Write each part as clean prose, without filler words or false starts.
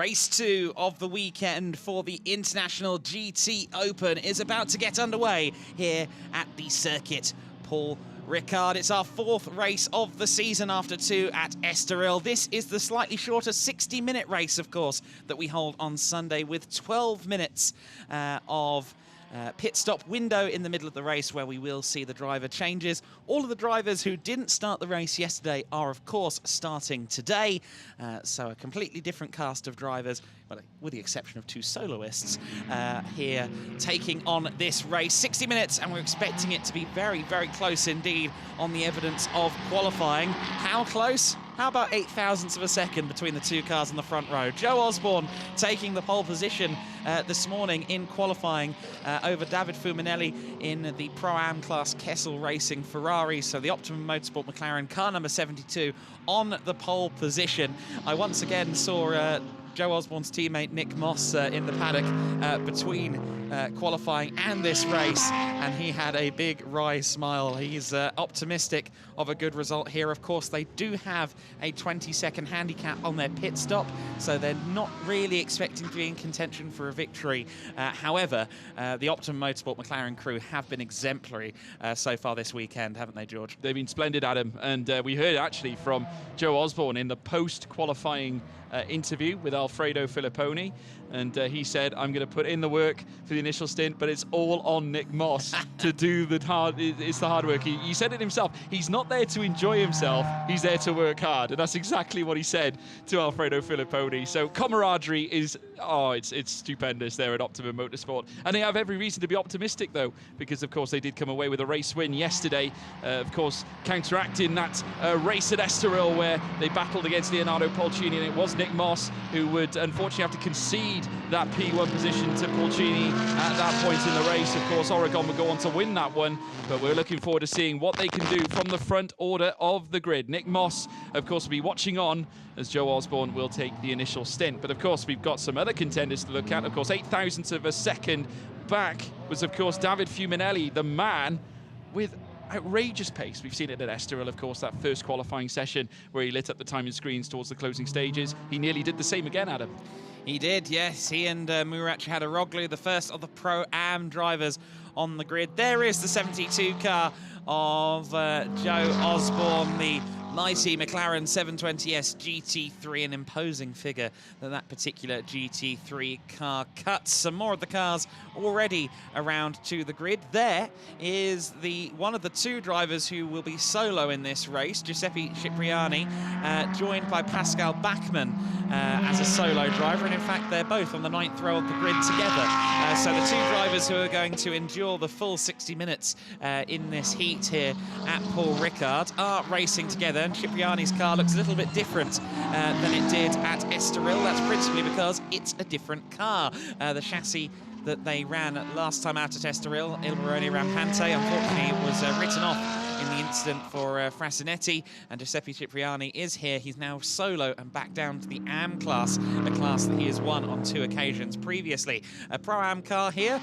Race 2 of the weekend for the International GTOpen is about to get underway here at the circuit. Paul Ricard, it's our fourth race of the season after 2 at Estoril. This is the slightly shorter 60-minute race, of course, that we hold on Sunday with 12 minutes of pit stop window in the middle of the race where we will see the driver changes. All of the drivers who didn't start the race yesterday are, of course, starting today. So a completely different cast of drivers, well, with the exception of 2 soloists, here taking on this race. 60 minutes, and we're expecting it to be very, very close indeed on the evidence of qualifying. How close? How about 8 thousandths of a second between the 2 cars in the front row? Joe Osborne taking the pole position this morning in qualifying over David Fuminelli in the Pro-Am class Kessel Racing Ferrari. So the Optimum Motorsport McLaren car number 72 on the pole position. I once again saw Joe Osborne's teammate Nick Moss in the paddock between qualifying and this race, and he had a big wry smile. He's optimistic of a good result here. Of course, they do have a 20-second handicap on their pit stop, so they're not really expecting to be in contention for a victory. However, the Optimum Motorsport McLaren crew have been exemplary so far this weekend, haven't they, George? They've been splendid, Adam, and we heard actually from Joe Osborne in the post-qualifying interview with Alfredo Filipponi, and he said, I'm going to put in the work for the initial stint, but it's all on Nick Moss to do the hard. It's the hard work. He said it himself. He's not there to enjoy himself. He's there to work hard, and that's exactly what he said to Alfredo Filipponi. So camaraderie is, it's stupendous there at Optimum Motorsport, and they have every reason to be optimistic though, because of course they did come away with a race win yesterday. Of course, counteracting that race at Estoril where they battled against Leonardo Polcini, and it was Nick Moss who would unfortunately have to concede that P1 position to Polcini at that point in the race. Of course, Oregon would go on to win that one, but we're looking forward to seeing what they can do from the front order of the grid. Nick Moss, of course, will be watching on as Joe Osborne will take the initial stint. But of course, we've got some other contenders to look at. Of course, 8 thousandths of a second back was, of course, David Fuminelli, the man with outrageous pace. We've seen it at Estoril, of course, that first qualifying session where he lit up the timing screens towards the closing stages. He nearly did the same again, Adam. He did, yes. He and Murat Chadaroglu, the first of the Pro-Am drivers on the grid. There is the 72 car of Joe Osborne, the mighty McLaren 720S GT3, an imposing figure that particular GT3 car cuts. Some more of the cars already around to the grid. There is one of the 2 drivers who will be solo in this race, Giuseppe Cipriani, joined by Pascal Bachmann as a solo driver, and in fact they're both on the 9th row of the grid together. So the 2 drivers who are going to endure the full 60 minutes in this heat here at Paul Ricard are racing together. And Cipriani's car looks a little bit different than it did at Estoril. That's principally because it's a different car. The chassis that they ran last time out at Estoril, Il Barone Rampante, unfortunately it was written off in the incident for Frasinetti, and Giuseppe Cipriani is here. He's now solo and back down to the Am class, a class that he has won on 2 occasions previously. A Pro-Am car here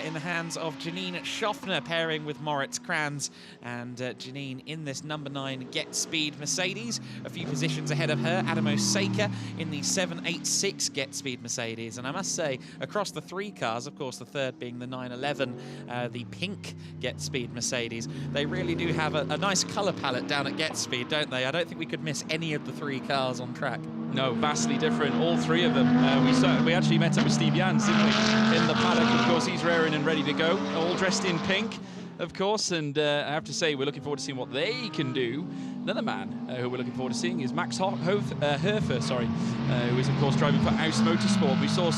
in the hands of Janine Schaffner, pairing with Moritz Kranz, and Janine in this number 9 Get Speed Mercedes. A few positions ahead of her, Adamo Seika in the 786 Get Speed Mercedes. And I must say, across the 3 cars, of course the third being the 911, the pink Get Speed Mercedes, they really do have a nice colour palette down at Get Speed, don't they? I don't think we could miss any of the 3 cars on track. No, vastly different, all 3 of them. We actually met up with Steve Jans, didn't we, in the paddock. Of course, he's raring and ready to go, all dressed in pink, of course, and I have to say we're looking forward to seeing what they can do. Another man who we're looking forward to seeing is Max Herfer, who is, of course, driving for Aus Motorsport. We saw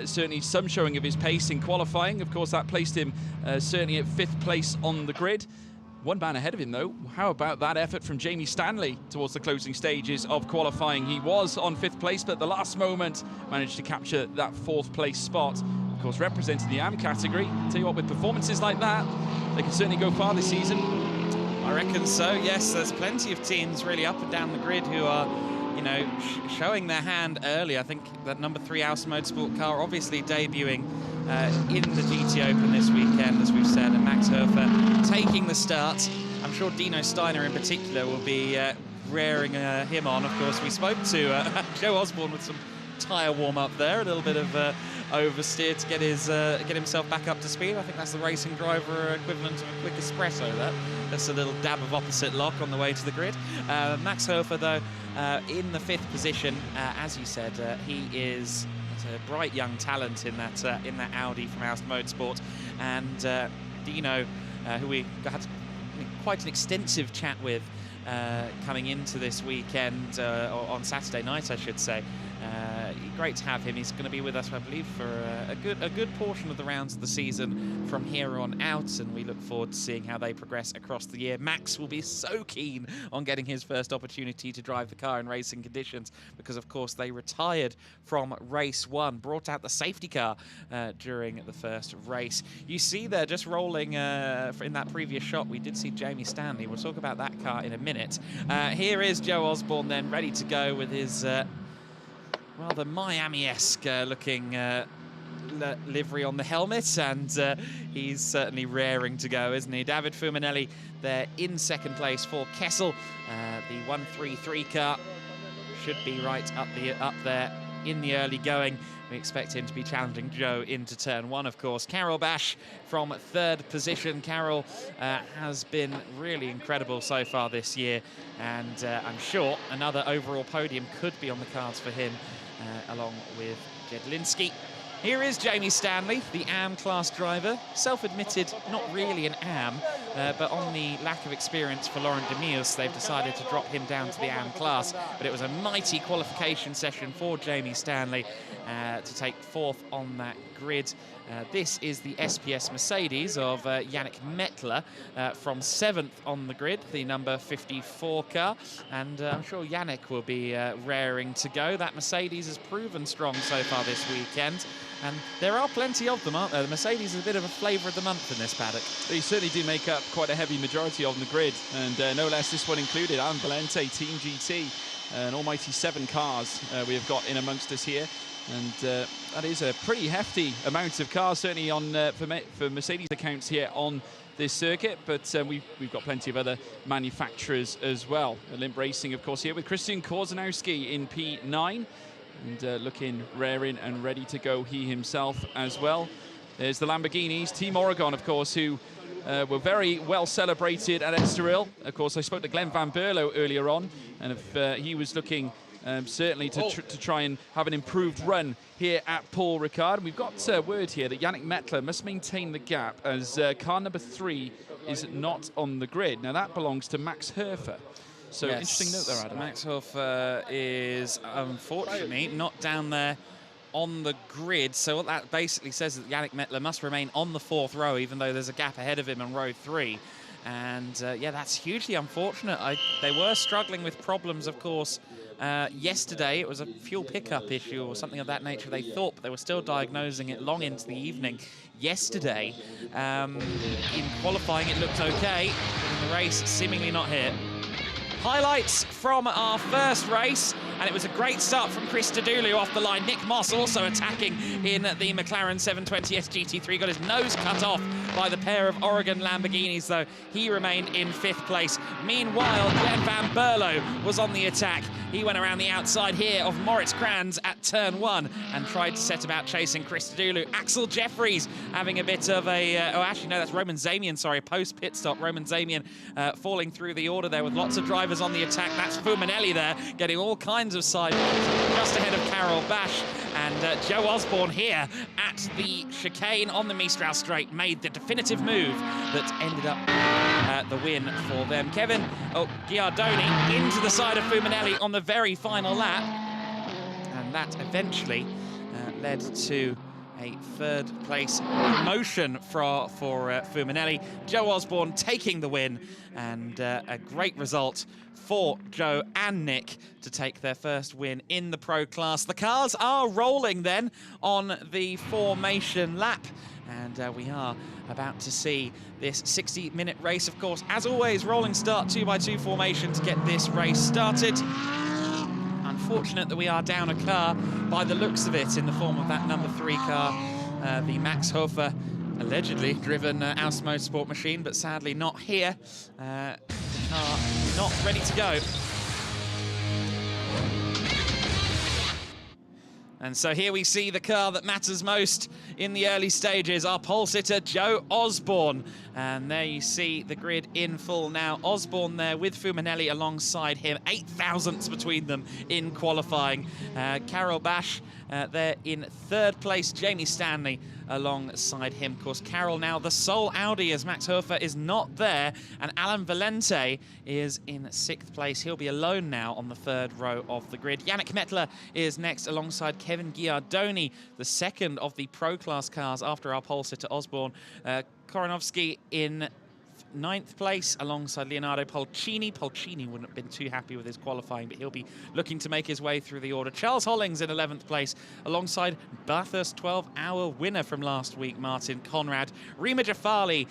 certainly some showing of his pace in qualifying. Of course, that placed him certainly at 5th place on the grid. 1 man ahead of him, though. How about that effort from Jamie Stanley towards the closing stages of qualifying? He was on 5th place, but at the last moment managed to capture that 4th place spot. Of course, representing the Am category. Tell you what, with performances like that, they can certainly go far this season. I reckon so, yes. There's plenty of teams really up and down the grid who are, you know, showing their hand early. I think that number 3 Aus Motorsport car obviously debuting in the GTOpen this weekend, as we've said, and Max Herfer taking the start. I'm sure Dino Steiner in particular will be raring him on. Of course, we spoke to Joe Osborne with some tyre warm-up there, a little bit of oversteer to get himself back up to speed. I think that's the racing driver equivalent of a quick espresso there. Just a little dab of opposite lock on the way to the grid. Max Hofer, though, in the 5th position, as you said, he is a bright young talent in that Audi from Aust Motorsport, and Dino, who we had quite an extensive chat with coming into this weekend, or on Saturday night, I should say. Great to have him. He's going to be with us, I believe, for a good portion of the rounds of the season from here on out, and we look forward to seeing how they progress across the year. Max will be so keen on getting his first opportunity to drive the car in racing conditions because, of course, they retired from race 1, brought out the safety car during the first race. You see there, just rolling in that previous shot, we did see Jamie Stanley. We'll talk about that car in a minute. Here is Joe Osborne then, ready to go with his rather Miami-esque looking livery on the helmet, and he's certainly raring to go, isn't he? David Fuminelli there in 2nd place for Kessel. The 133 car should be right up there in the early going. We expect him to be challenging Joe into turn 1, of course. Carol Bash from 3rd position. Carol has been really incredible so far this year, and I'm sure another overall podium could be on the cards for him, along with Jedlinski. Here is Jamie Stanley, the AM class driver. Self-admitted, not really an AM, but on the lack of experience for Laurent Demius, they've decided to drop him down to the AM class. But it was a mighty qualification session for Jamie Stanley to take 4th on that grid. This is the SPS Mercedes of Yannick Mettler from 7th on the grid, the number 54 car. And I'm sure Yannick will be raring to go. That Mercedes has proven strong so far this weekend. And there are plenty of them, aren't there? The Mercedes is a bit of a flavour of the month in this paddock. They certainly do make up quite a heavy majority of the grid, and no less this one included. Alan Valente, Team GT, an almighty 7 cars we have got in amongst us here. And that is a pretty hefty amount of cars, certainly on for Mercedes accounts here on this circuit, but we've got plenty of other manufacturers as well. Olymp Racing, of course, here with Christian Korzanowski in P9. And looking raring and ready to go, he himself as well. There's the Lamborghinis, Team Oregon, of course, who were very well celebrated at Estoril. Of course, I spoke to Glenn Van Berlo earlier on, and if he was looking certainly to try and have an improved run here at Paul Ricard. We've got word here that Yannick Mettler must maintain the gap as car number 3 is not on the grid. Now, that belongs to Max Hofer. So, yes. Interesting note there, Adam. Max Hofer is, unfortunately, not down there on the grid. So what that basically says is that Yannick Mettler must remain on the 4th row, even though there's a gap ahead of him on row 3. And, yeah, that's hugely unfortunate. They were struggling with problems, of course, yesterday. It was a fuel pickup issue or something of that nature, they thought, but they were still diagnosing it long into the evening yesterday. In qualifying, it looked okay, but in the race, seemingly not here. Highlights from our first race, and it was a great start from Chris Dudulu off the line. Nick Moss also attacking in the McLaren 720S GT3, got his nose cut off by the pair of Oregon Lamborghinis, though he remained in 5th place. Meanwhile, Glenn Van Berlo was on the attack. He went around the outside here of Moritz Kranz at turn 1 and tried to set about chasing Chris Dudulu. Axel Jeffries having a bit of a, oh, actually, no, that's Roman Zamian, sorry, post-pit stop. Roman Zamian falling through the order there with lots of drivers on the attack. That's Fuminelli there, getting all kinds of side just ahead of Carol Bash. And Joe Osborne here at the chicane on the Mistral Straight made the definitive move that ended up the win for them. Kevin Giardoni into the side of Fuminelli on the very final lap. And that eventually led to a 3rd place promotion for Fuminelli. Joe Osborne taking the win, and a great result for Joe and Nick to take their first win in the Pro class. The cars are rolling then on the formation lap, and we are about to see this 60-minute race. Of course, as always, rolling start 2x2 formation to get this race started. Unfortunate that we are down a car by the looks of it in the form of that number 3 car, the Max Hofer allegedly driven Aust Motorsport machine, but sadly not here. Car not ready to go. And so here we see the car that matters most in the early stages, our pole sitter, Joe Osborne. And there you see the grid in full now. Osborne there with Fuminelli alongside him, 8 thousandths between them in qualifying. Carol Bash there in 3rd place, Jamie Stanley alongside him. Of course, Carol now the sole Audi as Max Hofer is not there, and Alan Valente is in 6th place. He'll be alone now on the 3rd row of the grid. Yannick Mettler is next alongside Kevin Giardoni, the 2nd of the Pro Class cars after our pole sitter Osborne. Koronovsky in 9th place alongside Leonardo Polcini. Polcini wouldn't have been too happy with his qualifying, but he'll be looking to make his way through the order. Charles Hollings in 11th place alongside Bathurst 12-hour winner from last week, Martin Conrad. Rima Jafali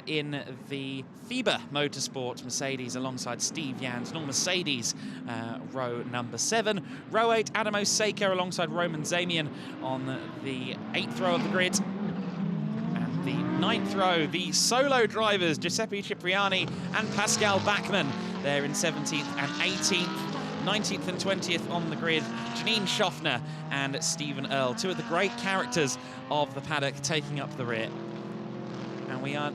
in the FIBA Motorsport Mercedes alongside Steve Jans. Norm Mercedes, row number 7. Row 8, Adamo Seiko alongside Roman Zamian on the 8th row of the grid. The 9th row, the solo drivers, Giuseppe Cipriani and Pascal Bachmann. They're in 17th and 18th. 19th and 20th on the grid, Janine Schaffner and Stephen Earle, 2 of the great characters of the paddock taking up the rear. And we are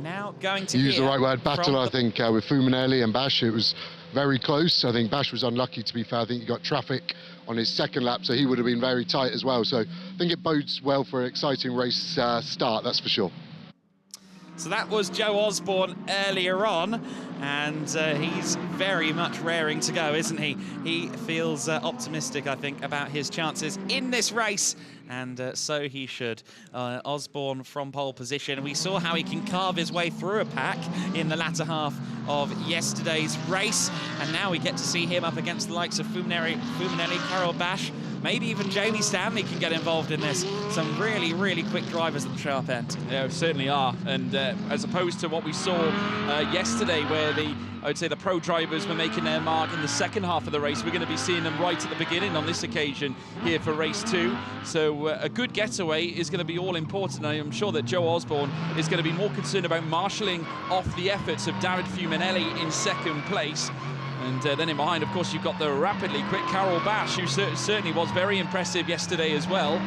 now going to use the right word, battle, I think, with Fuminelli and Bash. It was very close. I think Bash was unlucky, to be fair. I think he got traffic on his 2nd lap, so he would have been very tight as well. So I think it bodes well for an exciting race start, that's for sure. So that was Joe Osborne earlier on, and he's very much raring to go, isn't he? He feels optimistic, I think, about his chances in this race, and so he should. Osborne from pole position. We saw how he can carve his way through a pack in the latter half of yesterday's race, and now we get to see him up against the likes of Fuminelli, Carol Bash. Maybe even Jamie Stanley can get involved in this. Some really, really quick drivers at the sharp end. Yeah, certainly are. And as opposed to what we saw yesterday, where I would say the pro drivers were making their mark in the 2nd half of the race, we're going to be seeing them right at the beginning on this occasion here for race 2. So a good getaway is going to be all important. I am sure that Joe Osborne is going to be more concerned about marshalling off the efforts of David Fuminelli in 2nd place. And then in behind, of course, you've got the rapidly quick Carol Bash, who certainly was very impressive yesterday as well,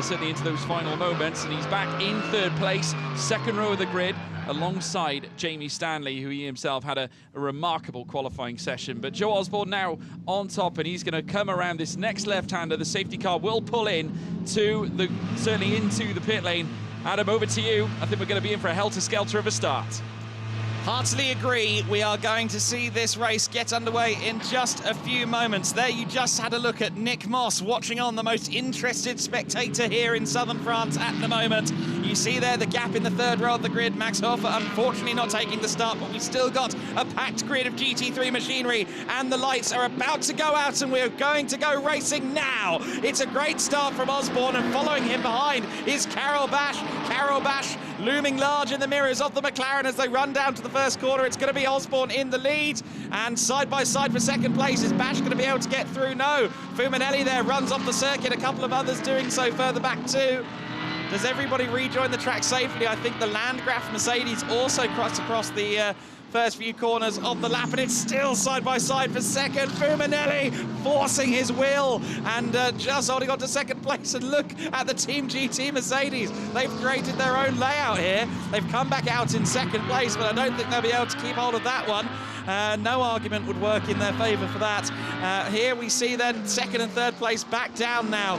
certainly into those final moments. And he's back in 3rd place, 2nd row of the grid, alongside Jamie Stanley, who he himself had a remarkable qualifying session. But Joe Osborne now on top, and he's going to come around this next left-hander. The safety car will pull in to certainly into the pit lane. Adam, over to you. I think we're going to be in for a helter-skelter of a start. Heartily agree. We are going to see this race get underway in just a few moments. There you just had a look at Nick Moss watching on, the most interested spectator here in southern France at the moment. You see there the gap in the 3rd row of the grid. Max Hofer unfortunately not taking the start, but we've still got a packed grid of GT3 machinery, and the lights are about to go out, and we're going to go racing now. It's a great start from Osborne, and following him behind is Carol Bash. Carol Bash looming large in the mirrors of the McLaren as they run down to the 1st corner. It's going to be Osborne in the lead, and side by side for 2nd place. Is Bash going to be able to get through? No. Fuminelli there runs off the circuit, a couple of others doing so further back too. Does everybody rejoin the track safely? I think the Landgraf Mercedes also crossed across the first few corners of the lap, and it's still side by side for 2nd. Fuminelli forcing his will and just holding on to 2nd place. And look at the Team GT Mercedes. They've created their own layout here. They've come back out in 2nd place, but I don't think they'll be able to keep hold of that one. No argument would work in their favour for that. Here we see then 2nd and 3rd place back down now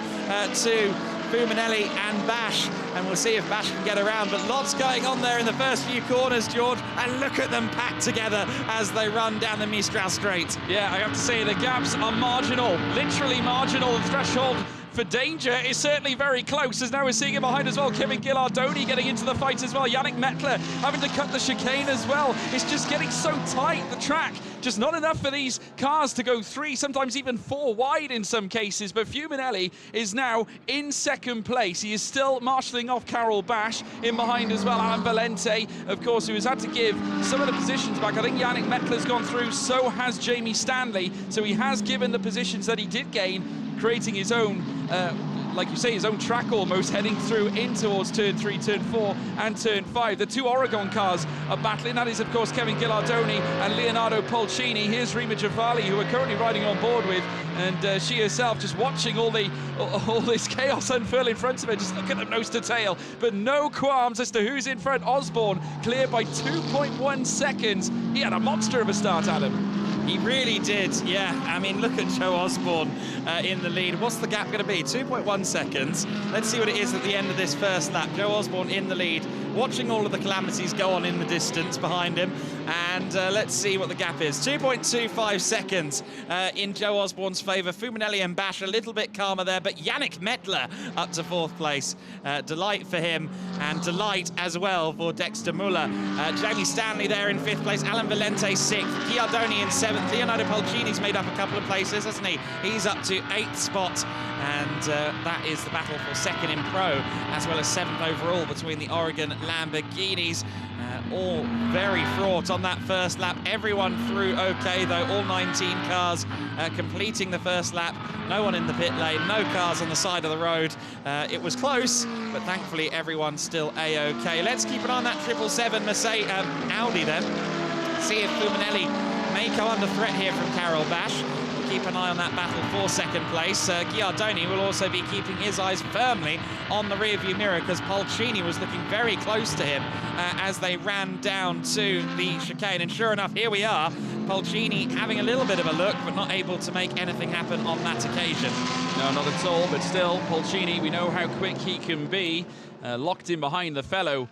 to Fuminelli and Bash, and we'll see if Bash can get around, but lots going on there in the first few corners, George, and look at them packed together as they run down the Mistral Straight. Yeah, I have to say the gaps are marginal, literally marginal. The threshold for danger is certainly very close, as now we're seeing him behind as well. Kevin Gilardoni getting into the fight as well. Yannick Mettler having to cut the chicane as well. It's just getting so tight, the track. Just not enough for these cars to go 3, sometimes even 4 wide in some cases. But Fuminelli is now in 2nd place. He is still marshalling off Carol Bash. In behind as well, Alan Valente, of course, who has had to give some of the positions back. I think Yannick Mettler's gone through, so has Jamie Stanley. So he has given the positions that he did gain, creating his own like you say, his own track almost, heading through in towards turn 3, turn 4 and turn 5. The two Oregon cars are battling. That is, of course, Kevin Ghilardoni and Leonardo Polcini. Here's Rima Javali, who we're currently riding on board with, and she herself just watching all this chaos unfurl in front of her. Just look at them nose to tail, but no qualms as to who's in front. Osborne clear by 2.1 seconds. He had a monster of a start, Adam. He really did, yeah. I mean, look at Joe Osborne in the lead. What's the gap going to be? 2.1 seconds. Let's see what it is at the end of this first lap. Joe Osborne in the lead, watching all of the calamities go on in the distance behind him. And let's see what the gap is. 2.25 seconds in Joe Osborne's favour. Fuminelli and Bash a little bit calmer there, but Yannick Mettler up to 4th place. Delight for him, and delight as well for Dexter Muller. Jamie Stanley there in 5th place. Alan Valente 6th. Ghiardoni in 7th. Leonardo Polcini's made up a couple of places, hasn't he? He's up to 8th spot, and that is the battle for 2nd in Pro, as well as 7th overall between the Oregon Lamborghinis. All very fraught on that first lap. Everyone through okay, though. All 19 cars completing the first lap. No one in the pit lane, no cars on the side of the road. It was close, but thankfully everyone's still a-okay. Let's keep an eye on that 777 Mercedes Audi then. See if Fuminelli may come under threat here from Carol Bash. We'll keep an eye on that battle for 2nd place. Ghiardoni will also be keeping his eyes firmly on the rearview mirror, because Polcini was looking very close to him as they ran down to the chicane. And sure enough, here we are. Polcini having a little bit of a look, but not able to make anything happen on that occasion. No, not at all, but still, Polcini, we know how quick he can be. Locked in behind the fellow.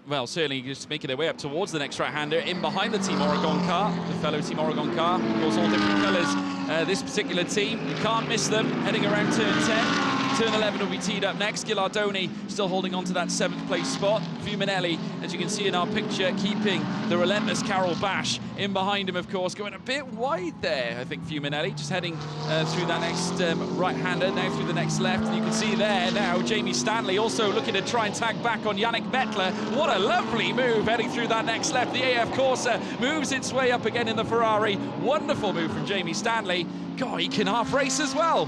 Well, certainly just making their way up towards the next right-hander, in behind the Team Oregon car, the fellow Team Oregon car. Of course, all different colours. This particular team, you can't miss them, heading around turn 10. Turn 11 will be teed up next. Ghilardoni still holding on to that 7th place spot. Fuminelli, as you can see in our picture, keeping the relentless Carol Bash in behind him, of course, going a bit wide there, I think, Fuminelli, just heading through that next right-hander, now through the next left. And you can see there now Jamie Stanley also looking to try and tag back on Yannick Mettler. What a lovely move heading through that next left. The AF Corsa moves its way up again in the Ferrari. Wonderful move from Jamie Stanley. God, he can half race as well.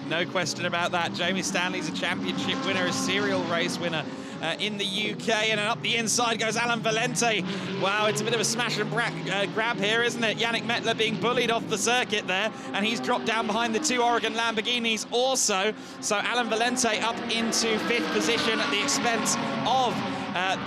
No question about that. Jamie Stanley's a championship winner, a serial race winner in the UK, and up the inside goes Alan Valente. Wow, it's a bit of a smash and grab here, isn't it? Yannick Mettler being bullied off the circuit there, and he's dropped down behind the 2 Oregon Lamborghinis also. So Alan Valente up into 5th position at the expense of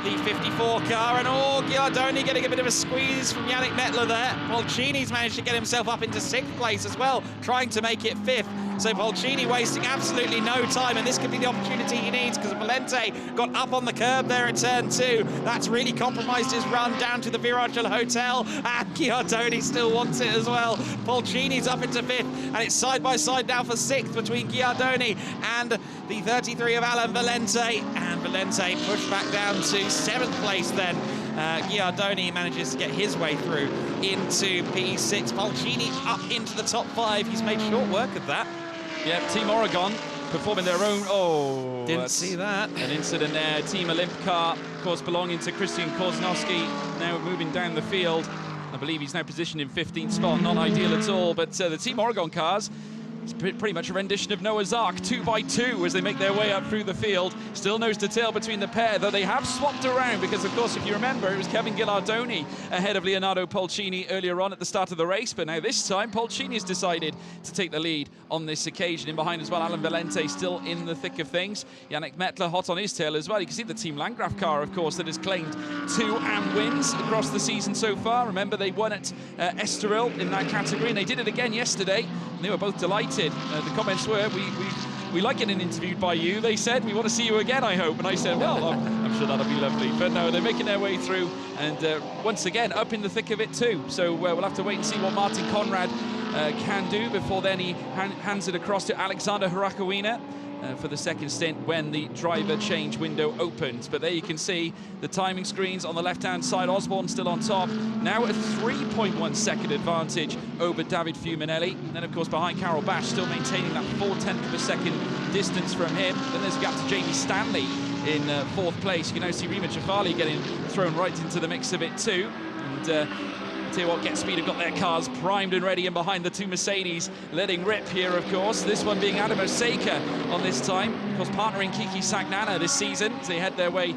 the 54 car, and Ghiardoni getting a bit of a squeeze from Yannick Mettler there. Polcini's managed to get himself up into 6th place as well, trying to make it 5th. So Polcini wasting absolutely no time, and this could be the opportunity he needs, because Valente got up on the curb there at turn 2. That's really compromised his run down to the Viragel Hotel, and Ghiardoni still wants it as well. Polcini's up into 5th, and it's side by side now for 6th between Ghiardoni and the 33 of Alan Valente, and Valente pushed back down to 7th place then. Ghiardoni manages to get his way through into P6. Polcini up into the top 5. He's made short work of that. Yeah, Team Oregon performing their own... Didn't see that. An incident there. Team Olymp car, of course, belonging to Christian Koznowski, now moving down the field. I believe he's now positioned in 15th spot. Not ideal at all, but the Team Oregon cars, it's pretty much a rendition of Noah's Ark, 2 by 2 as they make their way up through the field. Still nose to tail between the pair, though they have swapped around, because, of course, if you remember, it was Kevin Ghilardoni ahead of Leonardo Polcini earlier on at the start of the race, but now this time Polcini has decided to take the lead on this occasion. In behind as well, Alan Valente still in the thick of things. Yannick Mettler hot on his tail as well. You can see the Team Landgraf car, of course, that has claimed 2 AM wins across the season so far. Remember, they won at Estoril in that category, and they did it again yesterday, and they were both delighted. The comments were, we like getting interviewed by you. They said, we want to see you again, I hope. And I said, well, I'm sure that'll be lovely. But no, they're making their way through, and once again, up in the thick of it too. So we'll have to wait and see what Martin Conrad can do before then he hands it across to Alexander Harakowina for the 2nd stint when the driver change window opens. But there you can see the timing screens on the left-hand side. Osborne still on top, now at 3.1 second advantage over David Fuminelli. And then, of course, behind Carol Bash, still maintaining that 0.4 of a second distance from him. Then there's a gap to Jamie Stanley in 4th place. You can now see Rima Javali getting thrown right into the mix of it too. And tell you what, Get Speed have got their cars primed and ready, and behind the two Mercedes letting rip here, of course. This one being Adam Osaka on this time, of course, partnering Kiki Sagnana this season as they head their way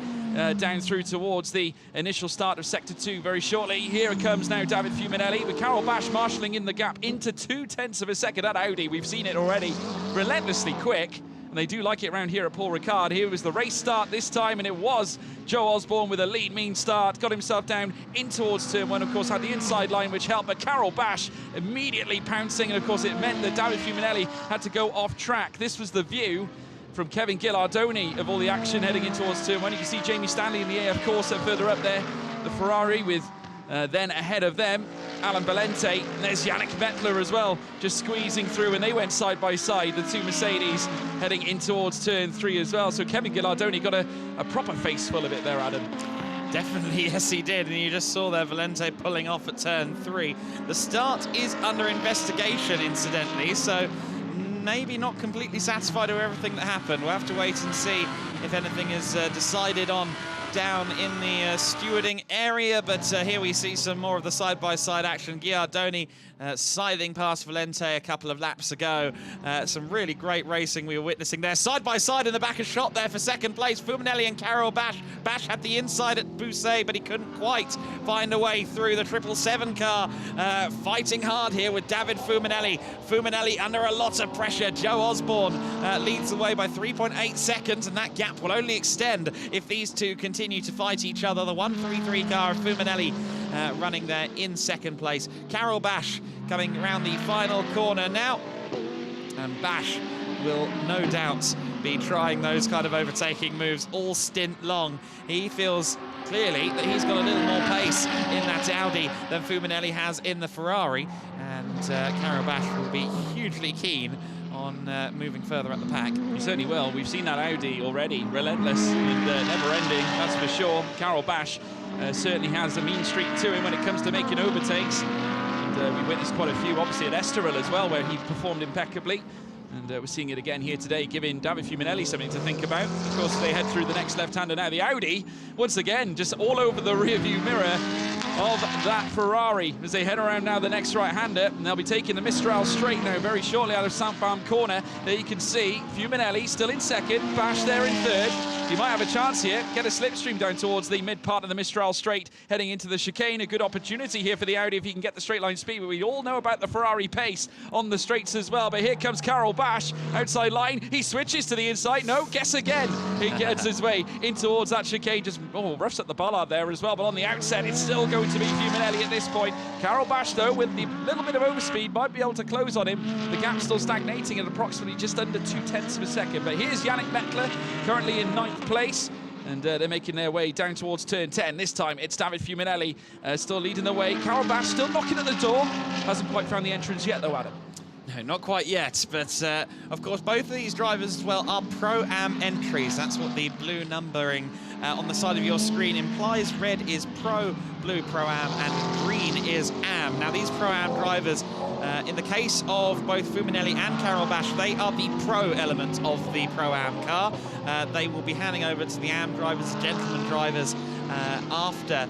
down through towards the initial start of Sector 2 very shortly. Here it comes now, David Fuminelli, with Carol Bash marshalling in the gap into 0.2 of a second. That Audi, we've seen it already, relentlessly quick. And they do like it around here at Paul Ricard. Here was the race start this time, and it was Joe Osborne with a lean, mean start. Got himself down in towards turn one, of course, had the inside line, which helped, but Carol Bash immediately pouncing, and of course it meant that David Fuminelli had to go off track. This was the view from Kevin Gillardoni of all the action heading in towards turn one. You can see Jamie Stanley in the AF Corsa further up there, the Ferrari with then ahead of them Alan Valente. And there's Yannick Mettler as well, just squeezing through, and they went side by side, the two Mercedes heading in towards turn 3 as well. So Kevin Gillardoni got a proper face full of it there, Adam. Definitely, yes, he did. And you just saw there Valente pulling off at turn 3. The start is under investigation, incidentally, so maybe not completely satisfied with everything that happened. We'll have to wait and see if anything is decided on down in the stewarding area, but here we see some more of the side-by-side action. Ghiardoni scything past Valente a couple of laps ago. Some really great racing we were witnessing there. Side-by-side in the back of shot there for second place, Fuminelli and Carol Bash. Bash had the inside at Bousset, but he couldn't quite find a way through the 777 car. Fighting hard here with David Fuminelli. Fuminelli under a lot of pressure. Joe Osborne leads the way by 3.8 seconds, and that gap will only extend if these two continue to fight each other. The 133 car of Fuminelli running there in second place. Carol Bash coming around the final corner now, and Bash will no doubt be trying those kind of overtaking moves all stint long. He feels clearly that he's got a little more pace in that Audi than Fuminelli has in the Ferrari, and Carol Bash will be hugely keen on moving further up the pack. He certainly will. We've seen that Audi already, relentless and never-ending, that's for sure. Carol Bash certainly has a mean streak to him when it comes to making overtakes. And, we witnessed quite a few, obviously, at Estoril as well, where he performed impeccably. And we're seeing it again here today, giving David Fuminelli something to think about. Of course, they head through the next left-hander now. The Audi, once again, just all over the rear-view mirror of that Ferrari as they head around now the next right-hander, and they'll be taking the Mistral straight now very shortly out of Saint-Farm corner. There you can see Fuminelli still in second, Bash there in third. He might have a chance here, get a slipstream down towards the mid part of the Mistral straight, heading into the chicane. A good opportunity here for the Audi if he can get the straight line speed, but we all know about the Ferrari pace on the straights as well. But here comes Carol Bash, outside line, he switches to the inside, no, guess again. He gets his way in towards that chicane, just roughs up the bollard there as well, but on the outset it's still going to be Fuminelli at this point. Carol Bash, though, with the little bit of overspeed, might be able to close on him. The gap's still stagnating at approximately just under 0.2 of a second. But here's Yannick Mettler, currently in 9th place. And they're making their way down towards turn 10. This time it's David Fuminelli still leading the way. Carol Bash still knocking at the door. Hasn't quite found the entrance yet, though, Adam. No, not quite yet, but of course both of these drivers as well are Pro-Am entries. That's what the blue numbering on the side of your screen implies. Red is Pro, blue Pro-Am, and green is Am. Now these Pro-Am drivers, in the case of both Fuminelli and Carol Bash, they are the Pro element of the Pro-Am car. They will be handing over to the Am drivers, gentleman drivers, after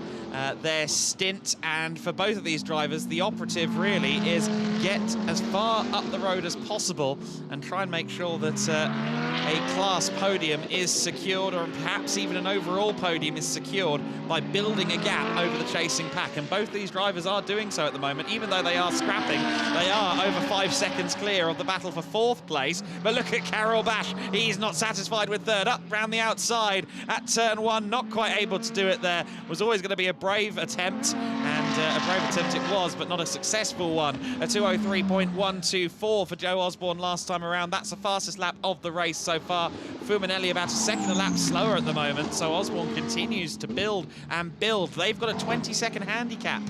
their stint. And for both of these drivers, the operative really is get as far up the road as possible and try and make sure that a class podium is secured, or perhaps even an overall podium is secured by building a gap over the chasing pack. And both these drivers are doing so at the moment. Even though they are scrapping, they are over 5 seconds clear of the battle for 4th place. But look at Carol Bash, he's not satisfied with 3rd, up round the outside at turn 1, not quite able to do it there. Was always going to be a brave attempt, and a brave attempt it was, but not a successful one. A 2:03.124 for Joe Osborne last time around. That's the fastest lap of the race so far. Fuminelli about a second a lap slower at the moment, so Osborne continues to build and build. They've got a 20-second handicap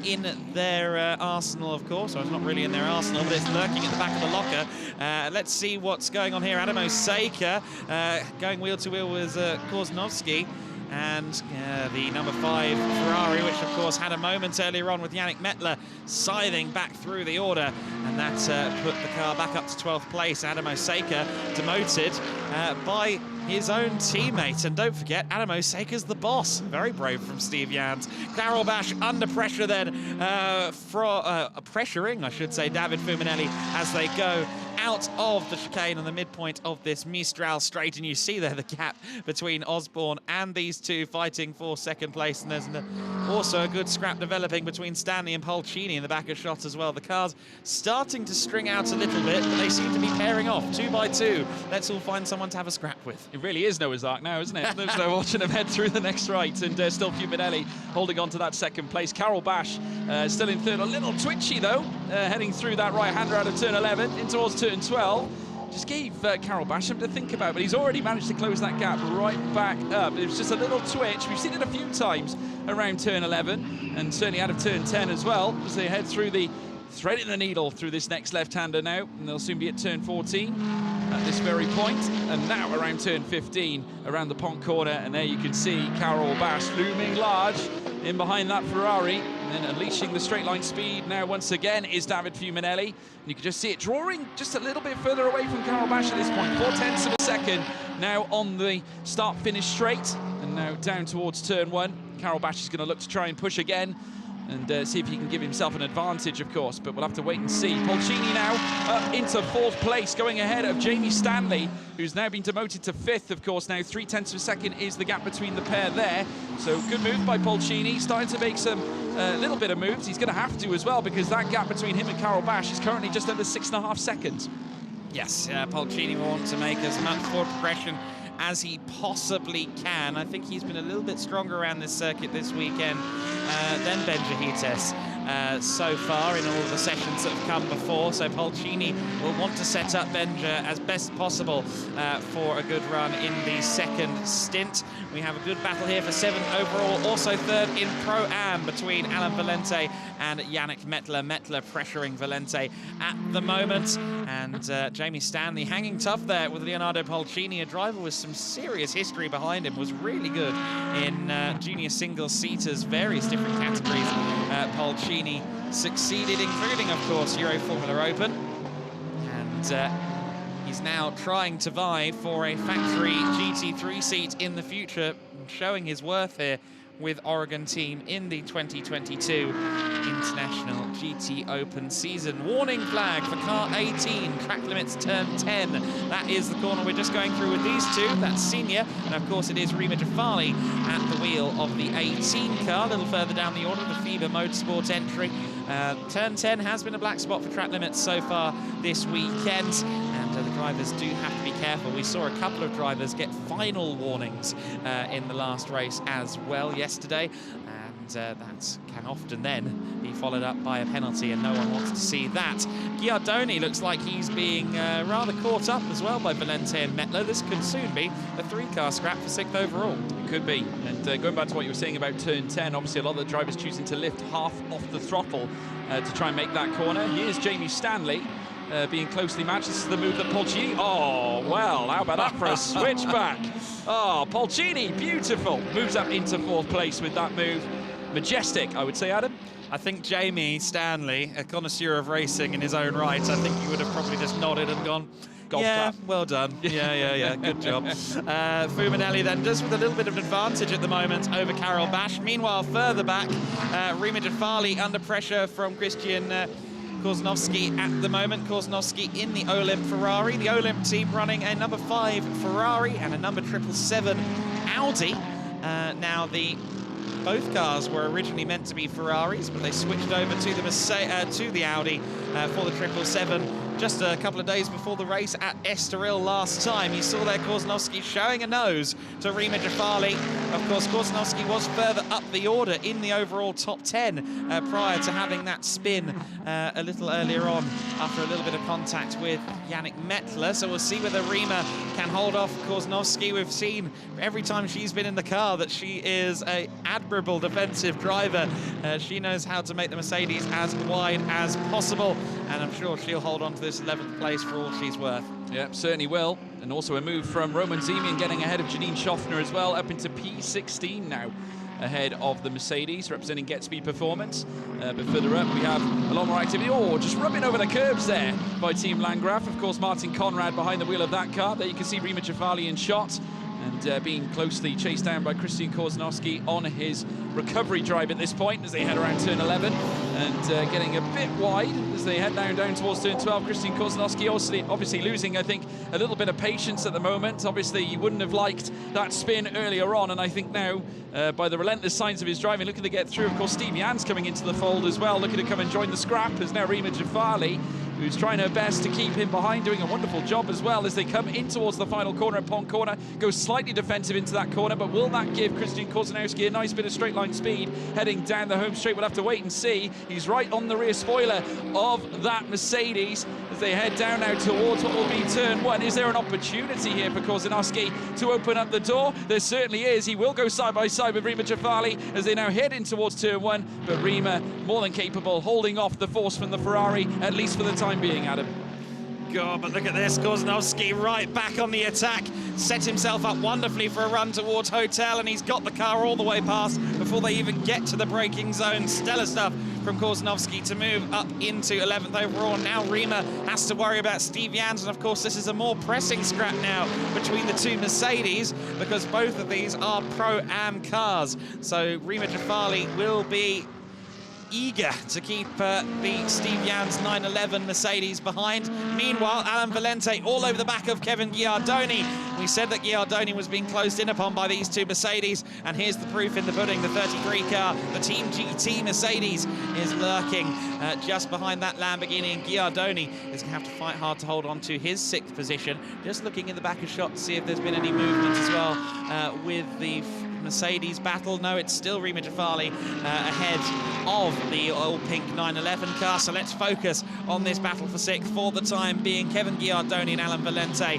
in their arsenal, of course. So it's not really in their arsenal, but it's lurking at the back of the locker. Let's see what's going on here. Adam Osaka going wheel-to-wheel with Korzynowski. And the number 5 Ferrari, which of course had a moment earlier on with Yannick Mettler scything back through the order, and that put the car back up to 12th place. Adam Osaka demoted by his own teammate. And don't forget, Adam Osaka's the boss. Very brave from Steve Jans. Carol Bash under pressure then, pressuring, I should say, David Fuminelli as they go out of the chicane on the midpoint of this Mistral straight. And you see there the gap between Osborne and these two fighting for second place. And there's also a good scrap developing between Stanley and Polcini in the back of shot as well. The cars starting to string out a little bit, but they seem to be pairing off 2 by 2. Let's all find someone to have a scrap with. It really is Noah's Ark now, isn't it? There's no watching them head through the next right, and still Fuminelli holding on to that second place. Carol Bash still in third, a little twitchy though, heading through that right-hander out of turn 11 in towards turn 12. Just gave Carol Bash something to think about, but he's already managed to close that gap right back up. It was just a little twitch. We've seen it a few times around turn 11, and certainly out of turn 10 as well, as they head through the threading the needle through this next left-hander now, and they'll soon be at turn 14 at this very point. And now around turn 15, around the pond corner, and there you can see Carol Bash looming large in behind that Ferrari, and then unleashing the straight line speed now once again is David Fuminelli. And you can just see it drawing just a little bit further away from Carol Bash at this point. 0.4 of a second now on the start-finish straight, and now down towards turn 1. Carol Bash is going to look to try and push again, and see if he can give himself an advantage, of course, but we'll have to wait and see. Polcini now up into 4th place, going ahead of Jamie Stanley, who's now been demoted to 5th, of course. Now 0.3 of a second is the gap between the pair there. So good move by Polcini, starting to make some little bit of moves. He's going to have to as well, because that gap between him and Carol Bash is currently just under 6.5 seconds. Yes, Polcini will want to make as much forward progression as he possibly can. I think he's been a little bit stronger around this circuit this weekend than Benjahites so far in all of the sessions that have come before. So Polcini will want to set up Benja as best possible for a good run in the second stint. We have a good battle here for 7th overall, also 3rd in Pro-Am between Alan Valente and Yannick Mettler. Mettler pressuring Valente at the moment, and Jamie Stanley hanging tough there with Leonardo Polcini, a driver with some serious history behind him, was really good in junior single-seaters, various different categories. Polcini succeeded, including, of course, Euro Formula Open, and he's now trying to vie for a factory GT3 seat in the future, showing his worth here with Oregon team in the 2022 International GTOpen season. Warning flag for car 18, track limits turn 10. That is the corner we're just going through with these two. That's Senior, and of course it is Rima Jafali at the wheel of the 18 car. A little further down the order, the FIBA Motorsport entry. Turn 10 has been a black spot for track limits so far this weekend, and the drivers do have to be careful. We saw a couple of drivers get final warnings in the last race as well yesterday, and that can often then be followed up by a penalty, and no one wants to see that. Giardoni looks like he's being rather caught up as well by Valente and Mettler. This could soon be a 3-car scrap for 6th overall. It could be, and going back to what you were saying about turn 10, obviously a lot of the drivers choosing to lift half off the throttle to try and make that corner. Here's Jamie Stanley being closely matched. This is the move that Polcini... Oh, well, how about that for a switchback? Oh, Polcini, beautiful. Moves up into 4th place with that move. Majestic, I would say, Adam. I think Jamie Stanley, a connoisseur of racing in his own right, I think he would have probably just nodded and gone, golf clap. Well done. Yeah, good job. Fuminelli then does with a little bit of an advantage at the moment over Carol Bash. Meanwhile, further back, Rima Jafali under pressure from Christian Korzynowski at the moment. Korzynowski in the Olymp Ferrari. The Olymp team running a number 5 Ferrari and a number 777 Audi. Now, both cars were originally meant to be Ferraris, but they switched over to the Audi for the 777 just a couple of days before the race at Estoril last time. You saw there Korzynowski showing a nose to Rima Jafali. Of course, Korzynowski was further up the order in the overall top 10 prior to having that spin a little earlier on after a little bit of contact with Yannick Mettler. So we'll see whether Rima can hold off Korzynowski. We've seen every time she's been in the car that she is an admirable defensive driver. She knows how to make the Mercedes as wide as possible, and I'm sure she'll hold on to this 11th place for all she's worth. Yeah, certainly will. And also a move from Roman Zemian getting ahead of Janine Schaffner as well, up into P16 now. ahead of the Mercedes, representing Get Speed Performance. But further up, we have a lot more activity. Oh, just rubbing over the curbs there by Team Landgraf. Of course, Martin Conrad behind the wheel of that car. There you can see Rima Jafali in shot, and being closely chased down by Christian Korzanowski on his recovery drive at this point as they head around turn 11, and getting a bit wide as they head down towards turn 12. Christian Korzanowski obviously losing, I think, a little bit of patience at the moment. Obviously, he wouldn't have liked that spin earlier on, and I think now, by the relentless signs of his driving, looking to get through. Of course, Steve Jan's coming into the fold as well, looking to come and join the scrap, as now Rima Jafali, who's trying her best to keep him behind, doing a wonderful job as well as they come in towards the final corner at Pond Corner. Goes slightly defensive into that corner, but will that give Christian Korzanowski a nice bit of straight line speed heading down the home straight? We'll have to wait and see. He's right on the rear spoiler of that Mercedes as they head down now towards what will be turn 1. Is there an opportunity here for Korzanowski to open up the door? There certainly is. He will go side by side with Rima Jafali as they now head in towards turn 1, but Rima more than capable, holding off the force from the Ferrari, at least for the time being, Adam. God, but look at this, Korzanowski right back on the attack, set himself up wonderfully for a run towards Hotel, and he's got the car all the way past before they even get to the braking zone. Stellar stuff from Korzanowski to move up into 11th overall. Now Rima has to worry about Steve Jans, and of course this is a more pressing scrap now between the two Mercedes, because both of these are Pro-Am cars. So Rima Jafali will be eager to keep the Steve Jans 911 Mercedes behind. Meanwhile, Alan Valente all over the back of Kevin Giardoni. We said that Giardoni was being closed in upon by these two Mercedes, and here's the proof in the pudding. The 33 car, the Team GT Mercedes, is lurking just behind that Lamborghini, and Giardoni is going to have to fight hard to hold on to his 6th position. Just looking in the back of shot to see if there's been any movement as well with the Mercedes battle. No, it's still Rima Jafali ahead of the oil pink 911 car. So let's focus on this battle for 6th for the time being. Kevin Giardoni and Alan Valente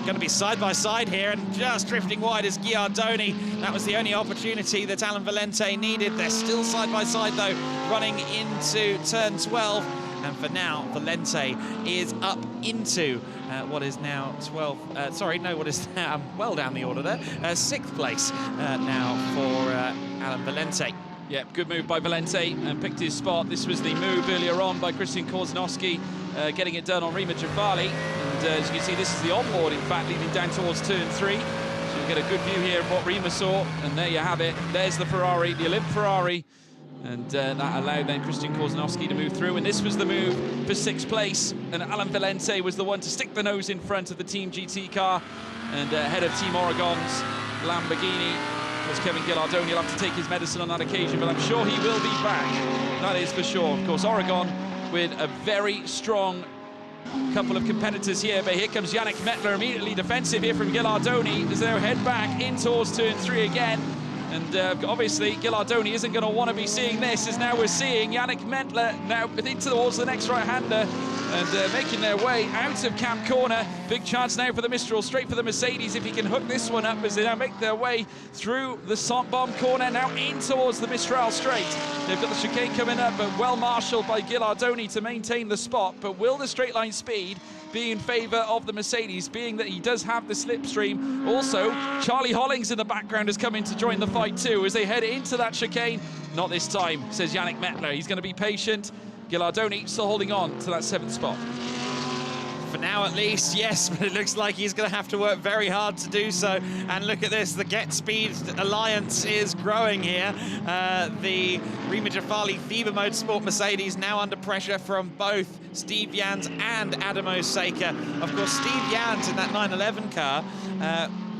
going to be side by side here, and just drifting wide is Giardoni. That was the only opportunity that Alan Valente needed. They're still side by side though, running into turn 12. And for now, Valente is up into what is now 12, sorry, no, what is now, well down the order there, 6th place now for Alan Valente. Yeah, good move by Valente, and picked his spot. This was the move earlier on by Christian Korzanowski, getting it done on Rima Jafali. And as you can see, this is the onboard, in fact, leading down towards turn 3. So you get a good view here of what Rima saw, and there you have it. There's the Ferrari, the Olymp Ferrari. And that allowed then Christian Korzanowski to move through, and this was the move for 6th place, and Alan Valente was the one to stick the nose in front of the Team GT car, and ahead of Team Oregon's Lamborghini. Of course, Kevin Giardoni will have to take his medicine on that occasion, but I'm sure he will be back, that is for sure. Of course, Oregon with a very strong couple of competitors here, but here comes Yannick Mettler, immediately defensive here from Giardoni as they head back in towards turn 3 again. And obviously, Giardoni isn't going to want to be seeing this, as now we're seeing Yannick Mettler now in towards the next right-hander, and making their way out of Camp Corner. Big chance now for the Mistral, straight for the Mercedes, if he can hook this one up as they now make their way through the Saint-Bomb corner, now in towards the Mistral straight. They've got the chicane coming up, but well marshalled by Giardoni to maintain the spot. But will the straight line speed be in favour of the Mercedes, being that he does have the slipstream? Also, Charlie Hollings in the background has come in to join the fight too as they head into that chicane. Not this time, says Yannick Mettler. He's going to be patient. Giardoni still holding on to that 7th spot. For now at least, yes, but it looks like he's going to have to work very hard to do so. And look at this, the Get Speed alliance is growing here. The Rima Jafali FIBA Motorsport Mercedes now under pressure from both Steve Jans and Adam Osaka. Of course, Steve Jans in that 911 car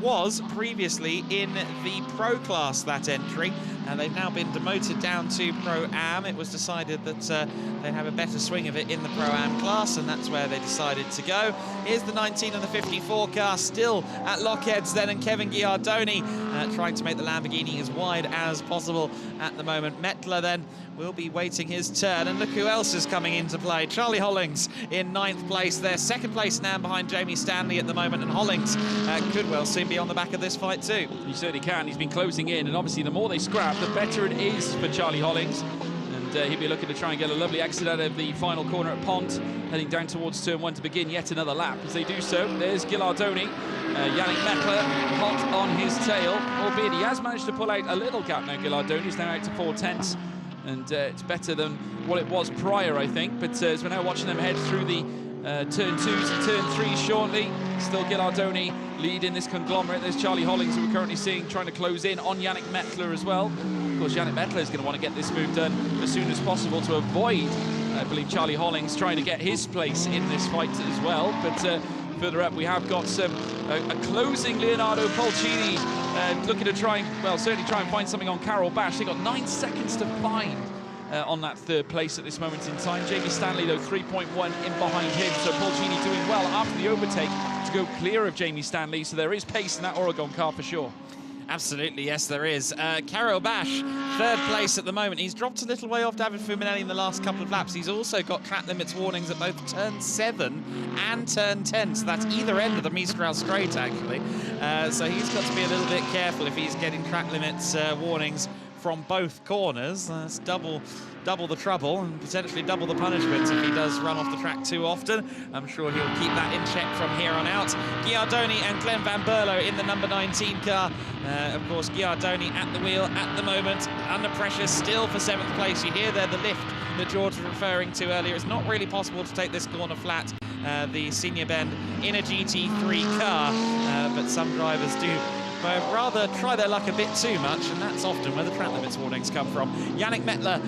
was previously in the Pro class, that entry. They've now been demoted down to Pro-Am. It was decided that they'd have a better swing of it in the Pro-Am class, and that's where they decided to go. Here's the 19 and the 54 car still at Lockheads then, and Kevin Giardoni trying to make the Lamborghini as wide as possible at the moment. Mettler then will be waiting his turn, and look who else is coming into play. Charlie Hollings in 9th place there, 2nd place now behind Jamie Stanley at the moment, and Hollings could well soon be on the back of this fight too. He certainly can. He's been closing in, and obviously the more they scrap, the better it is for Charlie Hollings. And he'll be looking to try and get a lovely exit out of the final corner at Pont, heading down towards turn 1 to begin yet another lap. As they do so, there's Gilardoni, Yannick Mettler hot on his tail, albeit he has managed to pull out a little gap now. Gilardoni's now out to 4/10, and it's better than what it was prior, I think. But as we're now watching them head through the turn 2s and turn 3s shortly, still Gilardoni leading this conglomerate. There's Charlie Hollings, who we're currently seeing trying to close in on Yannick Mettler as well. Of course, Yannick Mettler is going to want to get this move done as soon as possible to avoid, I believe, Charlie Hollings trying to get his place in this fight as well. But further up, we have got a closing Leonardo Polcini looking to try and, well, certainly try and find something on Carol Bash. They got 9 seconds to find on that third place at this moment in time. Jamie Stanley, though, 3.1 in behind him. So Polcini doing well after the overtake to go clear of Jamie Stanley. So there is pace in that Oregon car for sure. Absolutely, yes, there is. Karel Bash, third place at the moment. He's dropped a little way off David Fuminelli in the last couple of laps. He's also got track limits warnings at both turn 7 and turn 10. So that's either end of the Mistral straight, actually. So he's got to be a little bit careful if he's getting track limits warnings from both corners. That's double the trouble and potentially double the punishment if he does run off the track too often. I'm sure he'll keep that in check from here on out. Giardoni and Glenn Van Berlo in the number 19 car. Of course, Giardoni at the wheel at the moment, under pressure still for 7th place. You hear there the lift that George was referring to earlier. It's not really possible to take this corner flat, the senior bend, in a GT3 car, but some drivers do rather try their luck a bit too much, and that's often where the track limits warnings come from. Yannick Mettler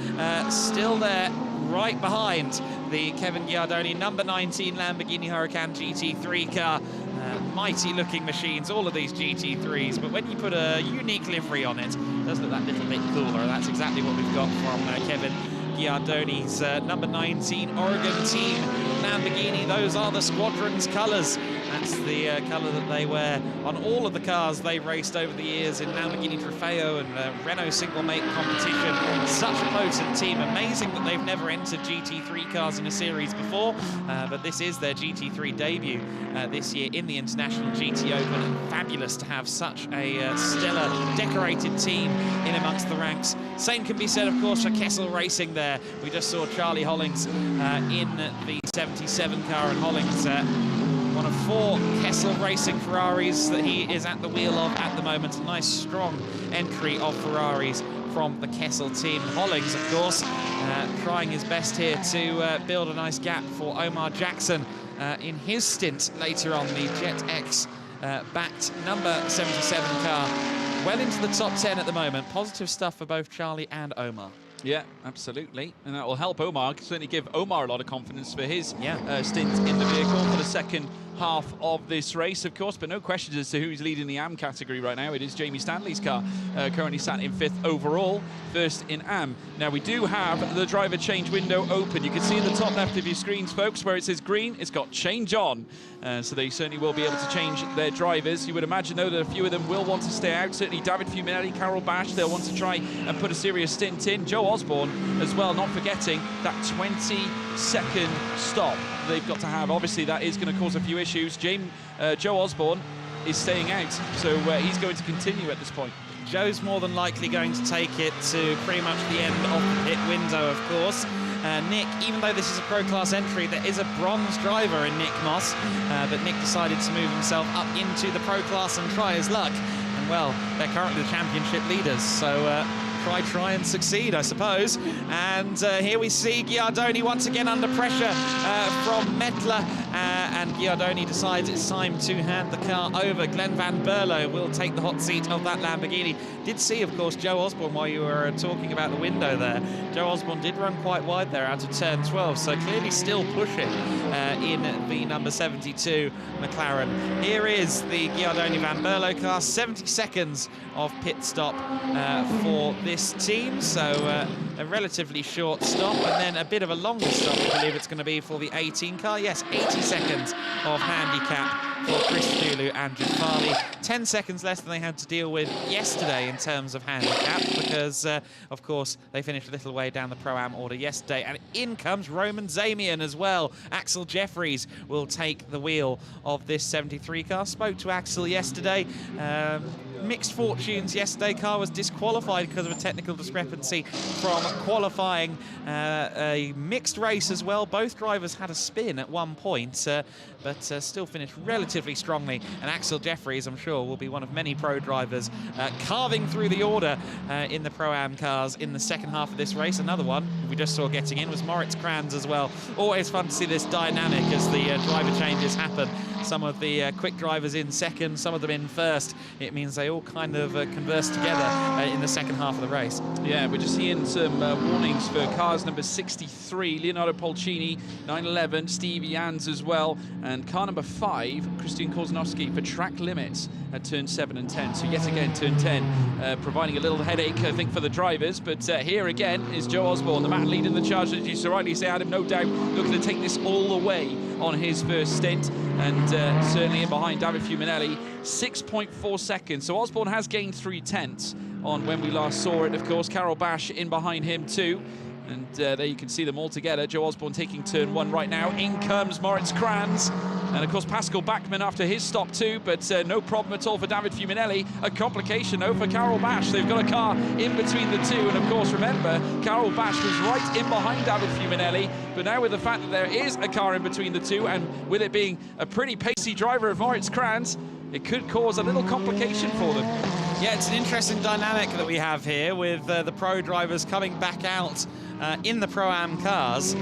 still there, right behind the Kevin Giardoni number 19 Lamborghini Huracan GT3 car. Mighty looking machines, all of these GT3s, but when you put a unique livery on it, it does look that little bit cooler, and that's exactly what we've got from Kevin Giardoni's number 19 Oregon team Lamborghini. Those are the squadron's colours. That's the colour that they wear on all of the cars they've raced over the years in Lamborghini Trofeo and Renault single mate competition. Such a potent team. Amazing that they've never entered GT3 cars in a series before, but this is their GT3 debut this year in the International GTOpen, and fabulous to have such a stellar, decorated team in amongst the ranks. Same can be said, of course, for Kessel Racing there. We just saw Charlie Hollings in the 77 car, and Hollings one of 4 Kessel Racing Ferraris that he is at the wheel of at the moment. A nice, strong entry of Ferraris from the Kessel team. Hollings, of course, trying his best here to build a nice gap for Omar Jackson in his stint later on, the Jet X backed number 77 car. Well into the top 10 at the moment. Positive stuff for both Charlie and Omar. Yeah, absolutely. And that will help Omar, certainly give Omar a lot of confidence for his stint in the vehicle for the second half of this race, of course. But no questions as to who's leading the AM category right now. It is Jamie Stanley's car, currently sat in 5th overall, first in AM. Now, we do have the driver change window open. You can see in the top left of your screens, folks, where it says green, it's got change on. So they certainly will be able to change their drivers. You would imagine, though, that a few of them will want to stay out. Certainly David Fuminelli, Carol Bash, they'll want to try and put a serious stint in. Joe Osborne as well, not forgetting that 20-second stop they've got to have. Obviously, that is going to cause a few issues. Joe Osborne is staying out, so he's going to continue at this point. Joe's more than likely going to take it to pretty much the end of the pit window, of course. Nick, even though this is a Pro Class entry, there is a bronze driver in Nick Moss, but Nick decided to move himself up into the Pro Class and try his luck. And, well, they're currently the championship leaders, so try and succeed, I suppose. And here we see Giardoni once again under pressure from Mettler, and Giardoni decides it's time to hand the car over. Glenn Van Berlo will take the hot seat of that Lamborghini. Did see, of course, Joe Osborne while you were talking about the window there. Joe Osborne did run quite wide there out of turn 12, so clearly still pushing in the number 72 McLaren. Here is the Giardoni Van Berlo car, 70 seconds of pit stop for this team, so a relatively short stop, and then a bit of a longer stop, I believe it's going to be for the 18 car. Yes, 80 seconds of handicap for Chris Thulu and Jafali. 10 seconds less than they had to deal with yesterday in terms of handicap, because, of course, they finished a little way down the Pro-Am order yesterday. And in comes Roman Zamian as well. Axel Jeffries will take the wheel of this 73 car. Spoke to Axel yesterday. mixed fortunes yesterday. Car was disqualified because of a technical discrepancy from qualifying. A mixed race as well. Both drivers had a spin at one point, but still finished relatively strongly. And Axel Jeffries, I'm sure, will be one of many pro drivers carving through the order in the Pro-Am cars in the second half of this race. Another one we just saw getting in was Moritz Kranz as well. Always fun to see this dynamic as the driver changes happen. Some of the quick drivers in second, some of them in first. It means they all kind of converse together in the second half of the race. Yeah, we're just seeing some warnings for cars number 63, Leonardo Polcini, 911, Steve Jans as well, and car number 5, Christian Korzanowski, for track limits at turn 7 and 10. So yet again, turn 10 providing a little headache, I think, for the drivers. But here again is Joe Osborne, the man leading the charge, as you so rightly say, Adam, no doubt looking to take this all the way on his first stint, and certainly in behind David Fuminelli, 6.4 seconds. So Osborne has gained 3/10 on when we last saw it. Of course, Carol Bash in behind him too. And there you can see them all together. Joe Osborne taking turn 1 right now. In comes Moritz Kranz. And of course, Pascal Bachmann after his stop too, but no problem at all for David Fuminelli. A complication though for Carol Bash. They've got a car in between the two. And of course, remember, Carol Bash was right in behind David Fuminelli. But now with the fact that there is a car in between the two, and with it being a pretty pacey driver of Moritz Kranz, it could cause a little complication for them. Yeah, it's an interesting dynamic that we have here with the pro drivers coming back out in the Pro-Am cars,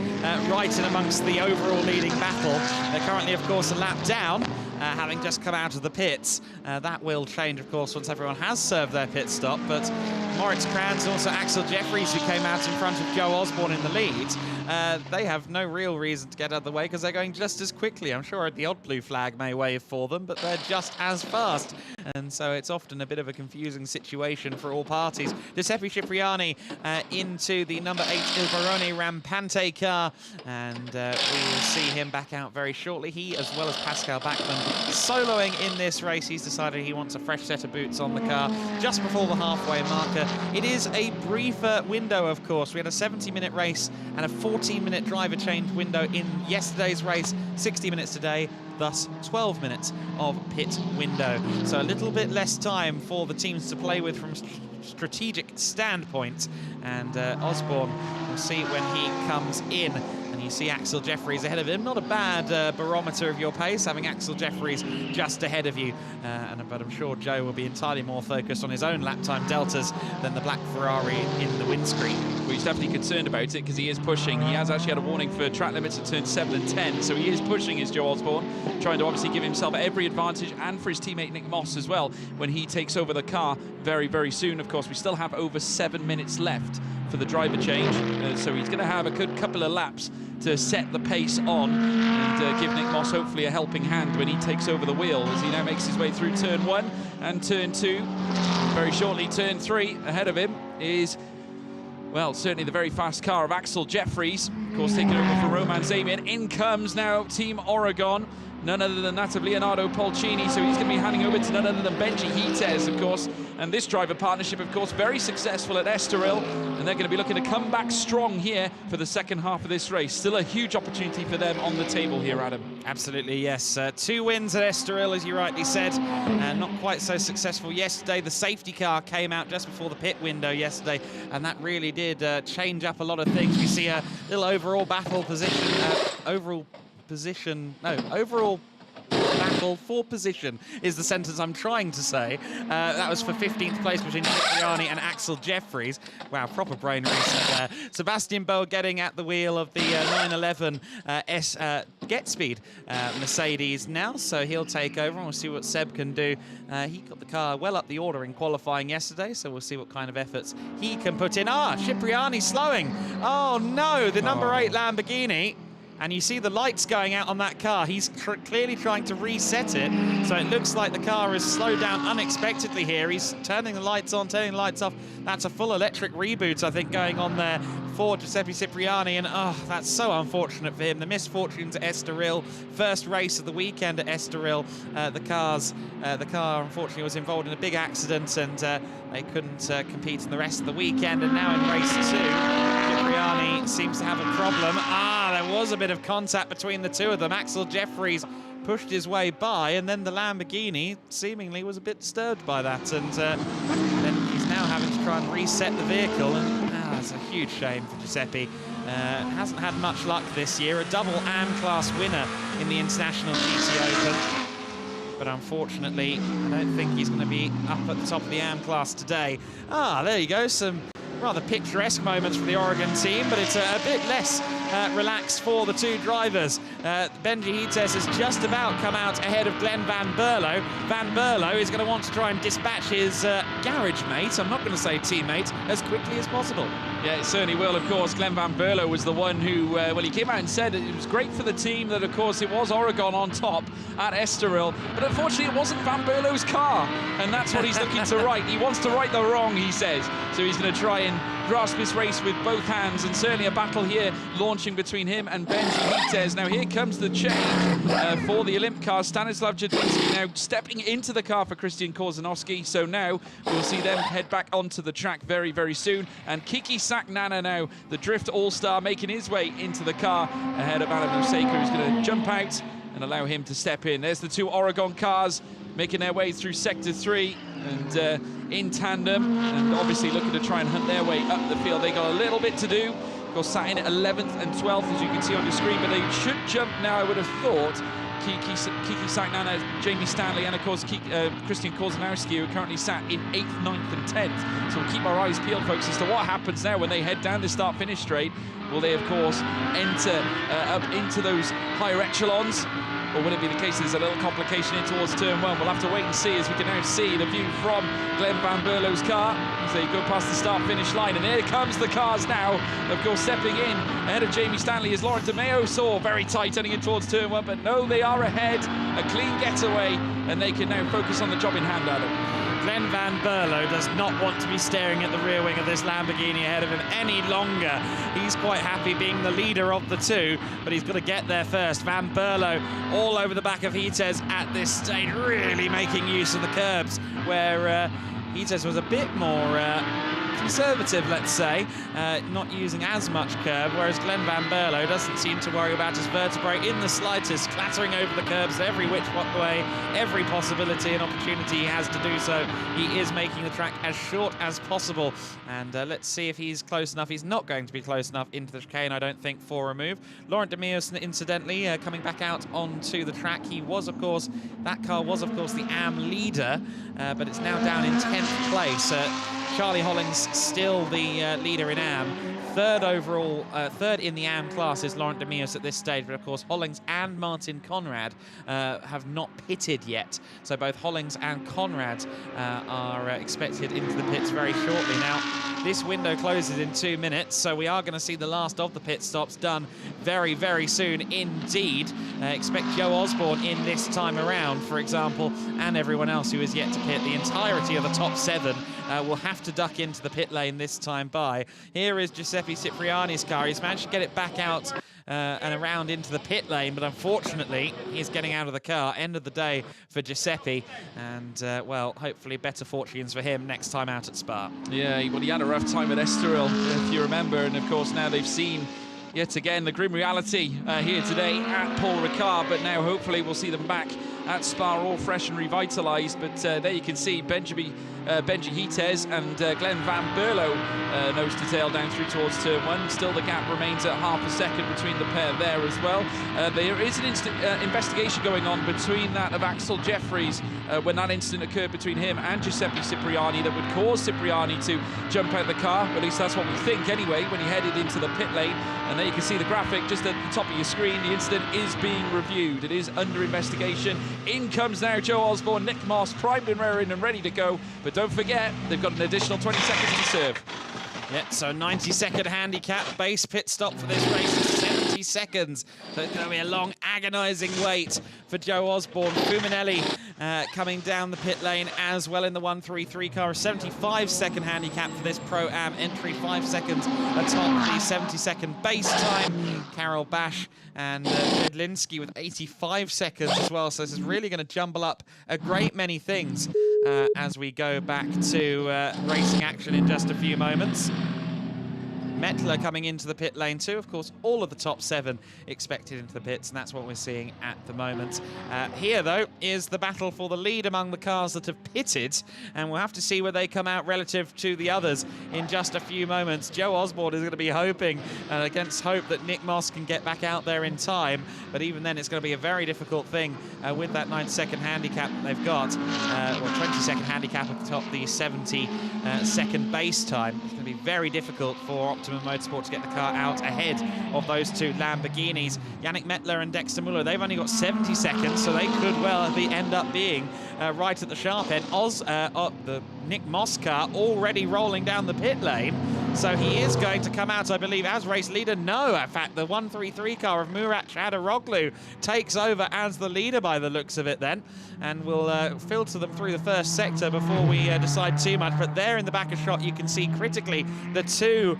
right in amongst the overall leading battle. They're currently, of course, a lap down, having just come out of the pits. That will change, of course, once everyone has served their pit stop. But Moritz Kranz and also Axel Jeffries, who came out in front of Joe Osborne in the lead, they have no real reason to get out of the way because they're going just as quickly. I'm sure the odd blue flag may wave for them, but they're just as fast. And so it's often a bit of a confusing situation for all parties. Giuseppe Cipriani into the number 8 Il Barone Rampante car, and we will see him back out very shortly. He, as well as Pascal Bachmann, soloing in this race. He's decided he wants a fresh set of boots on the car just before the halfway marker. It is a briefer window, of course. We had a 70-minute race and a 14-minute driver change window in yesterday's race, 60 minutes today, thus 12 minutes of pit window. So a little bit less time for the teams to play with from strategic standpoint, and Osborne, we'll see when he comes in. And you see Axel Jeffries ahead of him. Not a bad barometer of your pace, having Axel Jeffries just ahead of you. But I'm sure Joe will be entirely more focused on his own lap time deltas than the black Ferrari in the windscreen. Well, he's definitely concerned about it because he is pushing. He has actually had a warning for track limits at turn 7 and 10, so he is pushing, is Joe Osborne, trying to obviously give himself every advantage, and for his teammate Nick Moss as well when he takes over the car very, very soon. Of course, we still have over 7 minutes left for the driver change, so he's going to have a good couple of laps to set the pace on and give Nick Moss hopefully a helping hand when he takes over the wheel as he now makes his way through turn 1 and turn 2. Very shortly, turn 3. Ahead of him is, well, certainly the very fast car of Axel Jeffries, of course, taking over for Roman Zamian. In comes now Team Oregon, none other than that of Leonardo Polcini, so he's going to be handing over to none other than Benji Hites, of course. And this driver partnership, of course, very successful at Estoril, and they're going to be looking to come back strong here for the second half of this race. Still a huge opportunity for them on the table here, Adam. Absolutely, yes. 2 wins at Estoril, as you rightly said, and not quite so successful yesterday. The safety car came out just before the pit window yesterday, and that really did change up a lot of things. We see a little overall battle position, overall battle for position is the sentence I'm trying to say. That was for 15th place between Cipriani and Axel Jeffries. Wow, proper brain reset there. Sebastian Boe getting at the wheel of the 911 Get Speed Mercedes now, so he'll take over and we'll see what Seb can do. He got the car well up the order in qualifying yesterday, so we'll see what kind of efforts he can put in. Cipriani slowing. Oh no, the number 8 Lamborghini. And you see the lights going out on that car. He's clearly trying to reset it. So it looks like the car has slowed down unexpectedly here. He's turning the lights on, turning the lights off. That's a full electric reboot, I think, going on there for Giuseppe Cipriani. And that's so unfortunate for him. The misfortunes at Estoril. First race of the weekend at Estoril. The car, unfortunately, was involved in a big accident, and they couldn't compete in the rest of the weekend. And now in race 2, Cipriani seems to have a problem. There was a bit of contact between the two of them. Axel Jeffries pushed his way by, and then the Lamborghini seemingly was a bit disturbed by that, and then he's now having to try and reset the vehicle, and it's a huge shame for Giuseppe. Hasn't had much luck this year, a double AM class winner in the International GTOpen. But unfortunately, I don't think he's going to be up at the top of the AM class today. There you go, some rather picturesque moments for the Oregon team, but it's a bit less relaxed for the two drivers. Benji Hites has just about come out ahead of Glenn Van Berlo. Van Berlo is going to want to try and dispatch his garage mate, I'm not going to say teammate, as quickly as possible. Yeah, it certainly will, of course. Glenn Van Berlo was the one who, well, he came out and said it was great for the team that, of course, it was Oregon on top at Estoril, but unfortunately it wasn't Van Berlo's car, and that's what he's looking to right. He wants to right the wrong, he says, so he's going to try and grasp this race with both hands, and certainly a battle here launching between him and Benji Hites. Now here comes the change for the Olymp car. Stanislav Jadzinski now stepping into the car for Christian Korzanowski, so now we'll see them head back onto the track very, very soon, and Kiki Saknana now, the Drift All-Star, making his way into the car ahead of Alan Osaka, who's going to jump out and allow him to step in. There's the two Oregon cars making their way through Sector 3 and in tandem, and obviously looking to try and hunt their way up the field. They got a little bit to do. Of course, sat in at 11th and 12th, as you can see on your screen, but they should jump now, I would have thought. Kiki Saknana, Jamie Stanley, and of course Christian Korzanowski, who currently sat in 8th, 9th and 10th. So we'll keep our eyes peeled, folks, as to what happens now when they head down the start-finish straight. Will they, of course, enter up into those higher echelons? Or will it be the case there's a little complication in towards turn 1? We'll have to wait and see, as we can now see the view from Glenn Van Berlo's car as they go past the start-finish line. And here comes the cars now, of course, stepping in ahead of Jamie Stanley, as Laurent DeMeo saw very tight heading in towards turn 1. But no, they are ahead, a clean getaway, and they can now focus on the job in hand, Adam. Glenn Van Berlo does not want to be staring at the rear wing of this Lamborghini ahead of him any longer. He's quite happy being the leader of the two, but he's got to get there first. Van Berlo all over the back of Hites at this stage, really making use of the curbs, where Hites was a bit more conservative, let's say, not using as much curb, whereas Glenn Van Berlo doesn't seem to worry about his vertebrae in the slightest, clattering over the curbs every which way, every possibility and opportunity he has to do so. He is making the track as short as possible, and let's see if he's close enough. He's not going to be close enough into the chicane, I don't think, for a move. Laurent DeMeo, incidentally, coming back out onto the track. He was, of course, that car was, of course, the AM leader, but it's now down in 10th place. Charlie Hollings still the leader in AM. Third overall, third in the AM class is Laurent DeMeo at this stage, but of course Hollings and Martin Conrad have not pitted yet. So both Hollings and Conrad are expected into the pits very shortly. Now, this window closes in 2 minutes, so we are going to see the last of the pit stops done very, very soon indeed. Expect Joe Osborne in this time around, for example, and everyone else who is yet to pit. The entirety of the top 7 will have to duck into the pit lane this time by. Here is Giuseppe Cipriani's car. He's managed to get it back out and around into the pit lane, but unfortunately he's getting out of the car. End of the day for Giuseppe, and well, hopefully better fortunes for him next time out at Spa. Yeah, well, he had a rough time at Estoril, if you remember, and of course now they've seen yet again the grim reality here today at Paul Ricard, but now hopefully we'll see them back at Spa all fresh and revitalised. But there you can see Benji Hites and Glenn Van Berlo nose to tail down through towards turn 1. Still the gap remains at half a second between the pair there as well. There is an investigation going on between that of Axel Jeffries when that incident occurred between him and Giuseppe Cipriani that would cause Cipriani to jump out of the car. At least that's what we think anyway when he headed into the pit lane. And there you can see the graphic just at the top of your screen. The incident is being reviewed. It is under investigation. In comes now Joe Osborne, Nick Moss, primed and raring and ready to go. But don't forget, they've got an additional 20 seconds to serve. Yeah, so 90-second handicap base pit stop for this race is 70 seconds. So it's going to be a long, agonising wait for Joe Osborne. Fuminelli coming down the pit lane as well in the 133 car. A 75-second handicap for this Pro-Am entry, 5 seconds atop the 70-second base time. Carol Bash and Bedlinski with 85 seconds as well. So this is really going to jumble up a great many things as we go back to racing action in just a few moments. Mettler coming into the pit lane too. Of course, all of the top 7 expected into the pits, and that's what we're seeing at the moment. Here, though, is the battle for the lead among the cars that have pitted, and we'll have to see where they come out relative to the others in just a few moments. Joe Osborne is going to be hoping, against hope, that Nick Moss can get back out there in time, but even then it's going to be a very difficult thing with that 9-second handicap that they've got, or 20-second handicap at the top, the 70-second base time. It's going to be very difficult for Optimum Motorsport to get the car out ahead of those 2 Lamborghinis. Yannick Mettler and Dexter Muller, they've only got 70 seconds, so they could well end up being right at the sharp end. The Nick Moss car already rolling down the pit lane, so he is going to come out, I believe, as race leader. No, in fact, the 133 car of Murat Chadaroglu takes over as the leader by the looks of it then, and we'll filter them through the first sector before we decide too much. But there in the back of shot, you can see critically the 2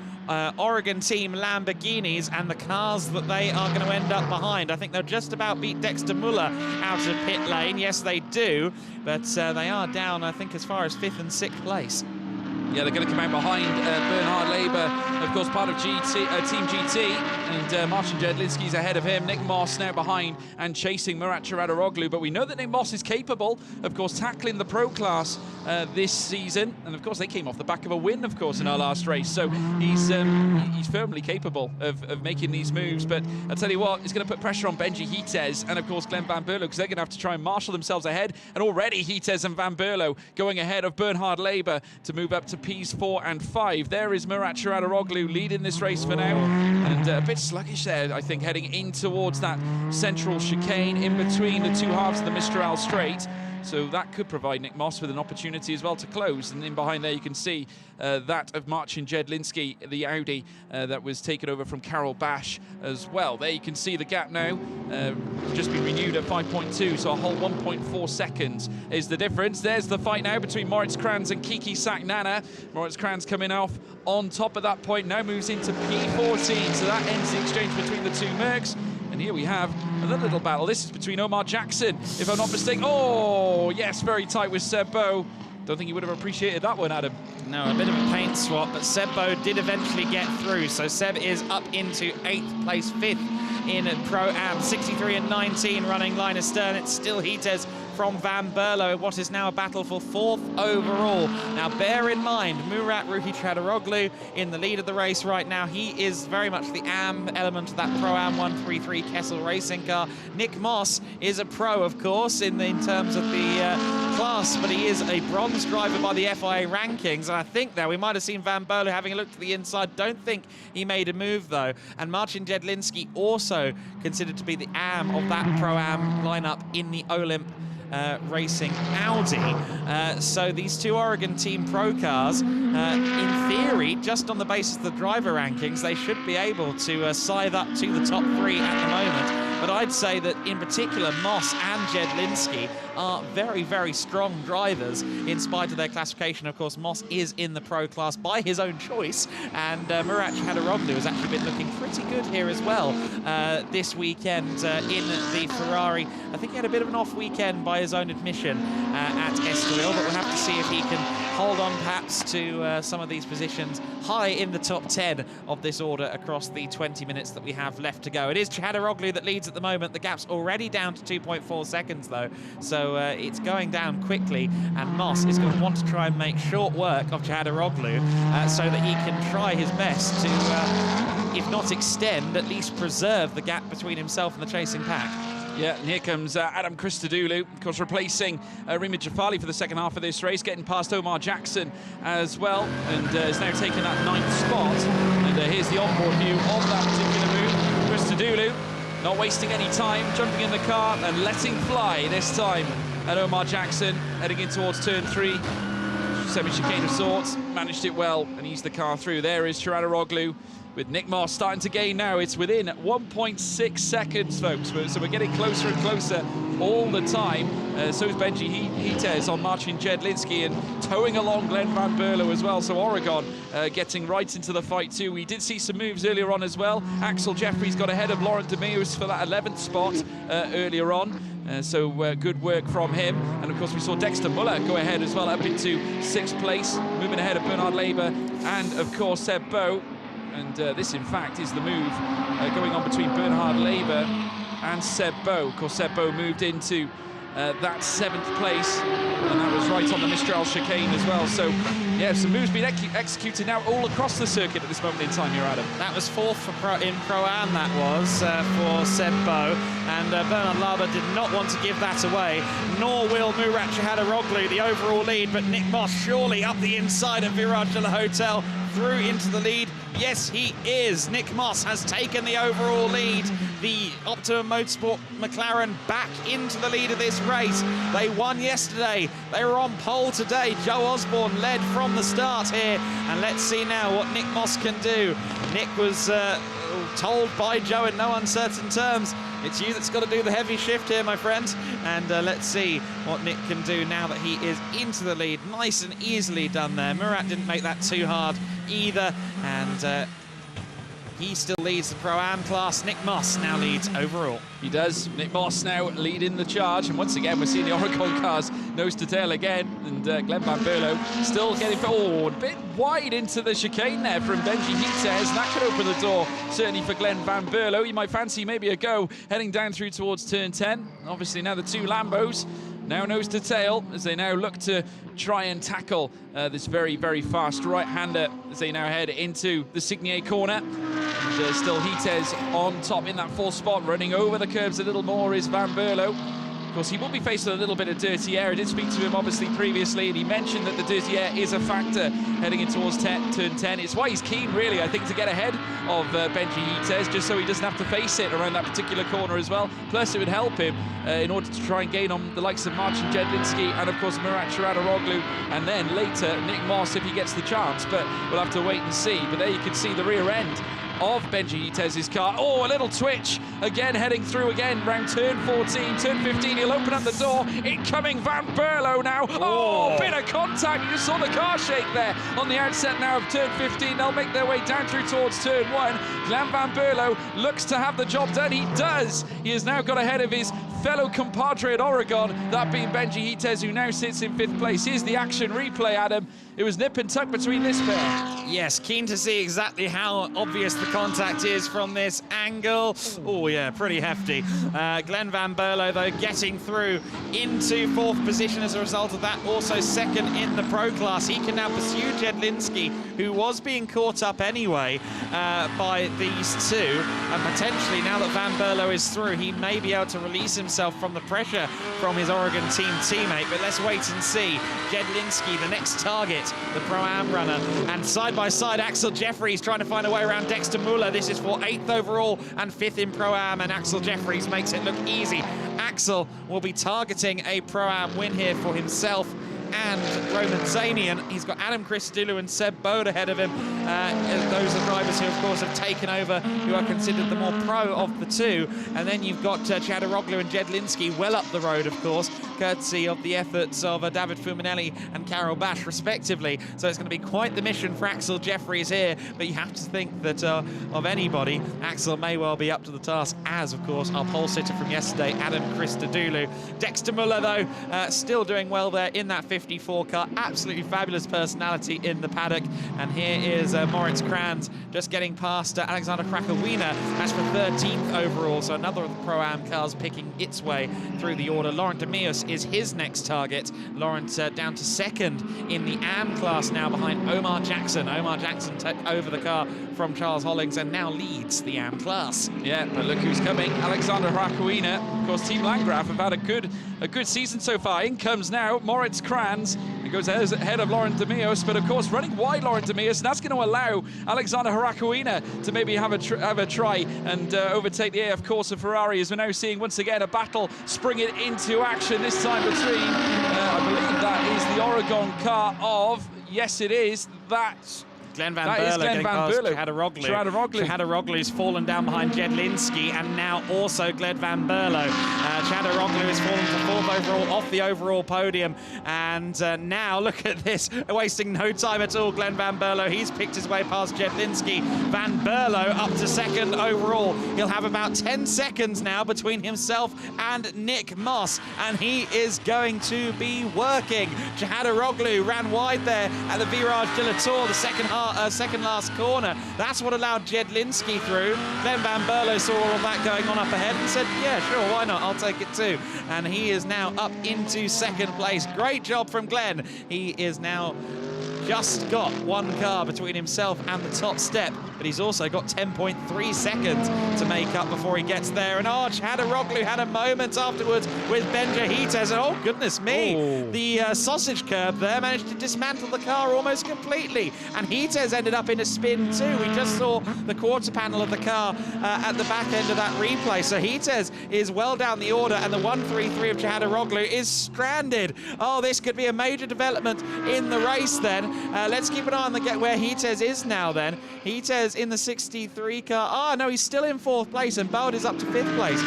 Oregon team Lamborghinis and the cars that they are going to end up behind. I think they'll just about beat Dexter Muller out of pit lane. Yes, they do, but they are down, I think, as far as 5th and 6th place. Yeah, they're going to come out behind Bernhard Laber, of course, part of Team GT, and Marcin Jedlinski's ahead of him. Nick Moss now behind and chasing Murat Chadaroglu, but we know that Nick Moss is capable, of course, tackling the pro class this season, and of course they came off the back of a win, of course, in our last race, so he's firmly capable of making these moves. But I'll tell you what, it's going to put pressure on Benji Hites and, of course, Glenn Van Berlo, because they're going to have to try and marshal themselves ahead, and already Hites and Van Berlo going ahead of Bernhard Laber to move up to Ps 4 and 5. There is Murat Chadaroglu leading this race for now, and a bit sluggish there, I think, heading in towards that central chicane in between the 2 halves of the Mistral Straight. So that could provide Nick Moss with an opportunity as well to close. And in behind there you can see that of Marcin Jedlinski, the Audi that was taken over from Karel Bash as well. There you can see the gap now, just been renewed at 5.2, so a whole 1.4 seconds is the difference. There's the fight now between Moritz Kranz and Kiki Saknana. Moritz Kranz coming off on top at that point, now moves into P14, so that ends the exchange between the 2 Mercs. And here we have another little battle. This is between Omar Jackson, if I'm not mistaken. Oh, yes, very tight with Seb Bow. Don't think he would have appreciated that one, Adam. No, a bit of a paint swap, but Seb Bow did eventually get through. So Seb is up into 8th place, 5th in Pro-Am. 63 and 19 running line astern. It's still Hites from Van Berlo, what is now a battle for 4th overall. Now, bear in mind, Murat Chadaroglu in the lead of the race right now. He is very much the AM element of that Pro-Am 133 Kessel racing car. Nick Moss is a pro, of course, in terms of the class, but he is a bronze driver by the FIA rankings. And I think there we might have seen Van Berlo having a look to the inside. Don't think he made a move, though. And Marcin Jedlinski also considered to be the AM of that Pro-Am lineup in the Olymp Racing Audi. So these 2 Oregon Team Pro cars, in theory, just on the basis of the driver rankings, they should be able to scythe up to the top 3 at the moment. But I'd say that, in particular, Moss and Jedlinski are very, very strong drivers in spite of their classification. Of course, Moss is in the pro class by his own choice, and Murat Chadaroglu has actually been looking pretty good here as well this weekend in the Ferrari. I think he had a bit of an off weekend by his own admission at Estoril, but we'll have to see if he can hold on perhaps to some of these positions high in the top 10 of this order across the 20 minutes that we have left to go. It is Chadaroglu that leads at the moment. The gap's already down to 2.4 seconds, though, so it's going down quickly, and Moss is going to want to try and make short work of Chadaroglu so that he can try his best to, if not extend, at least preserve the gap between himself and the chasing pack. Yeah, and here comes Adam Christodoulou, of course, replacing Rima Jafali for the second half of this race, getting past Omar Jackson as well, and is now taking that 9th spot. And here's the onboard view of that particular move. Christodoulou not wasting any time, jumping in the car and letting fly this time at Omar Jackson, heading in towards turn 3. Semi-chicane of sorts, managed it well and eased the car through. There is Chadaroglu with Nick Moss starting to gain now. It's within 1.6 seconds, folks, so we're getting closer and closer all the time. So is Benji Hites on Marcin Jedlinski and towing along Glenn Van Berlo as well. So Oregon getting right into the fight too. We did see some moves earlier on as well. Axel Jeffries got ahead of Laurent Demeus for that 11th spot earlier on. So good work from him. And of course we saw Dexter Muller go ahead as well, up into 6th place, moving ahead of Bernhard Laber and of course Seb Bow. and this in fact is the move going on between Bernhard Laber and Seb Bow. Of course, Seb Bow moved into that 7th place, and that was right on the Mistral chicane as well. So, yeah, some moves being executed now all across the circuit at this moment in time here, Adam. That was 4th in Pro-Am, that was, for Seb Bow, and Bernhard Laber did not want to give that away, nor will Murat Chahadaroglu the overall lead, but Nick Moss surely up the inside of Virage de la Hotel, through into the lead. Yes, he is. Nick Moss has taken the overall lead. The Optimum Motorsport McLaren back into the lead of this race. They won yesterday. They were on pole today. Joe Osborne led from the start here. And let's see now what Nick Moss can do. Nick was told by Joe in no uncertain terms, it's you that's got to do the heavy shift here, my friend. And let's see what Nick can do now that he is into the lead. Nice and easily done there. Murat didn't make that too hard either. And he still leads the Pro-Am class. Nick Moss now leads overall. He does. Nick Moss now leading the charge. And once again, we're seeing the Oregon cars nose to tail again. And Glenn Van Berlo still getting a bit wide into the chicane there from Benji Hites. And that could open the door, certainly for Glenn Van Berlo. You might fancy maybe a go heading down through towards turn 10. Obviously now the 2 Lambos now nose to tail as they now look to try and tackle this very, very fast right-hander as they now head into the Signier corner. And still Hites on top in that 4th spot, running over the curbs a little more is Van Berlo. Of course, he will be faced with a little bit of dirty air. I did speak to him, obviously, previously, and he mentioned that the dirty air is a factor heading in towards turn 10. It's why he's keen, really, I think, to get ahead of Benji Hites, just so he doesn't have to face it around that particular corner as well. Plus, it would help him in order to try and gain on the likes of Marcin Jedlinski and, of course, Murat Chahadaroglu, and then later, Nick Moss if he gets the chance. But we'll have to wait and see. But there you can see the rear end of Benji Hites' car. Oh, a little twitch. Again, heading through again, round turn 14, turn 15. He'll open up the door. Incoming Van Berlo now. Oh, bit of contact. You just saw the car shake there on the outset now of turn 15. They'll make their way down through towards turn 1. Glenn Van Berlo looks to have the job done. He does. He has now got ahead of his fellow compadre at Oregon, that being Benji Hites, who now sits in 5th place. Here's the action replay, Adam. It was nip and tuck between this pair. Yes, keen to see exactly how obvious the contact is from this angle. Oh, yeah, pretty hefty. Glenn Van Berlo, though, getting through into 4th position as a result of that. Also 2nd in the Pro class. He can now pursue Jedlinski, who was being caught up anyway by these 2. And potentially, now that Van Berlo is through, he may be able to release himself from the pressure from his Oregon team teammate. But let's wait and see. Jedlinski, the next target, the Pro-Am runner, and side by side Axel Jeffries trying to find a way around Dexter Muller. This is for 8th overall and 5th in Pro-Am, and Axel Jeffries makes it look easy. Axel will be targeting a Pro-Am win here for himself and Roman Zanian. He's got Adam Christodoulou and Seb Bode ahead of him. Those are drivers who, of course, have taken over, who are considered the more pro of the 2. And then you've got Chahadaroglu and Jedlinski well up the road, of course, courtesy of the efforts of David Fuminelli and Karel Bash, respectively. So it's going to be quite the mission for Axel Jeffries here. But you have to think that of anybody, Axel may well be up to the task, as, of course, our pole sitter from yesterday, Adam Christodoulou. Dexter Muller, though, still doing well there in that 54 car. Absolutely fabulous personality in the paddock. And here is Moritz Kranz just getting past Alexander Krakowina. That's for 13th overall. So another of the Pro-Am cars picking its way through the order. Laurent de Meus is his next target. Laurent down to 2nd in the Am class now behind Omar Jackson. Omar Jackson took over the car from Charles Hollings and now leads the Am class. Yeah, but look who's coming. Alexander Krakowina. Of course, Team Landgraf have had a good season so far. In comes now Moritz Kranz. He goes ahead of Laurent de Meus, but of course running wide Laurent de Meus, and that's going to allow Alexander Krakowina to maybe have a try and overtake the AF Corse of Ferrari, as we're now seeing once again a battle springing into action, this time between, I believe that is the Oregon car of, yes it is, that's Glenn Van Berlo getting past Chahadaroglu. Chahadaroglu's fallen down behind Jedlinski, and now also Glenn Van Berlo. Chahadaroglu has fallen to 4th overall, off the overall podium. And now, look at this, wasting no time at all, Glenn Van Berlo. He's picked his way past Jedlinski. Van Berlo up to 2nd overall. He'll have about 10 seconds now between himself and Nick Moss, and he is going to be working. Chahadaroglu ran wide there at the Virage de la Tour, the second half second last corner. That's what allowed Jedlinski through. Glenn Van Berlo saw all of that going on up ahead and said, yeah, sure, why not? I'll take it too. And he is now up into second place. Great job from Glenn. He is now just got one car between himself and the top step, but he's also got 10.3 seconds to make up before he gets there. And Chadoroglu had a moment afterwards with Benja Hites, and oh goodness me, the sausage curb there managed to dismantle the car almost completely, and Hites ended up in a spin too. We just saw the quarter panel of the car at the back end of that replay, so Hites is well down the order, and the 133 of Chadoroglu is stranded. Oh, this could be a major development in the race then. Let's keep an eye on where Hites is now then. Hites in the 63 car. Oh, no, he's still in 4th place, and Bowd is up to 5th place.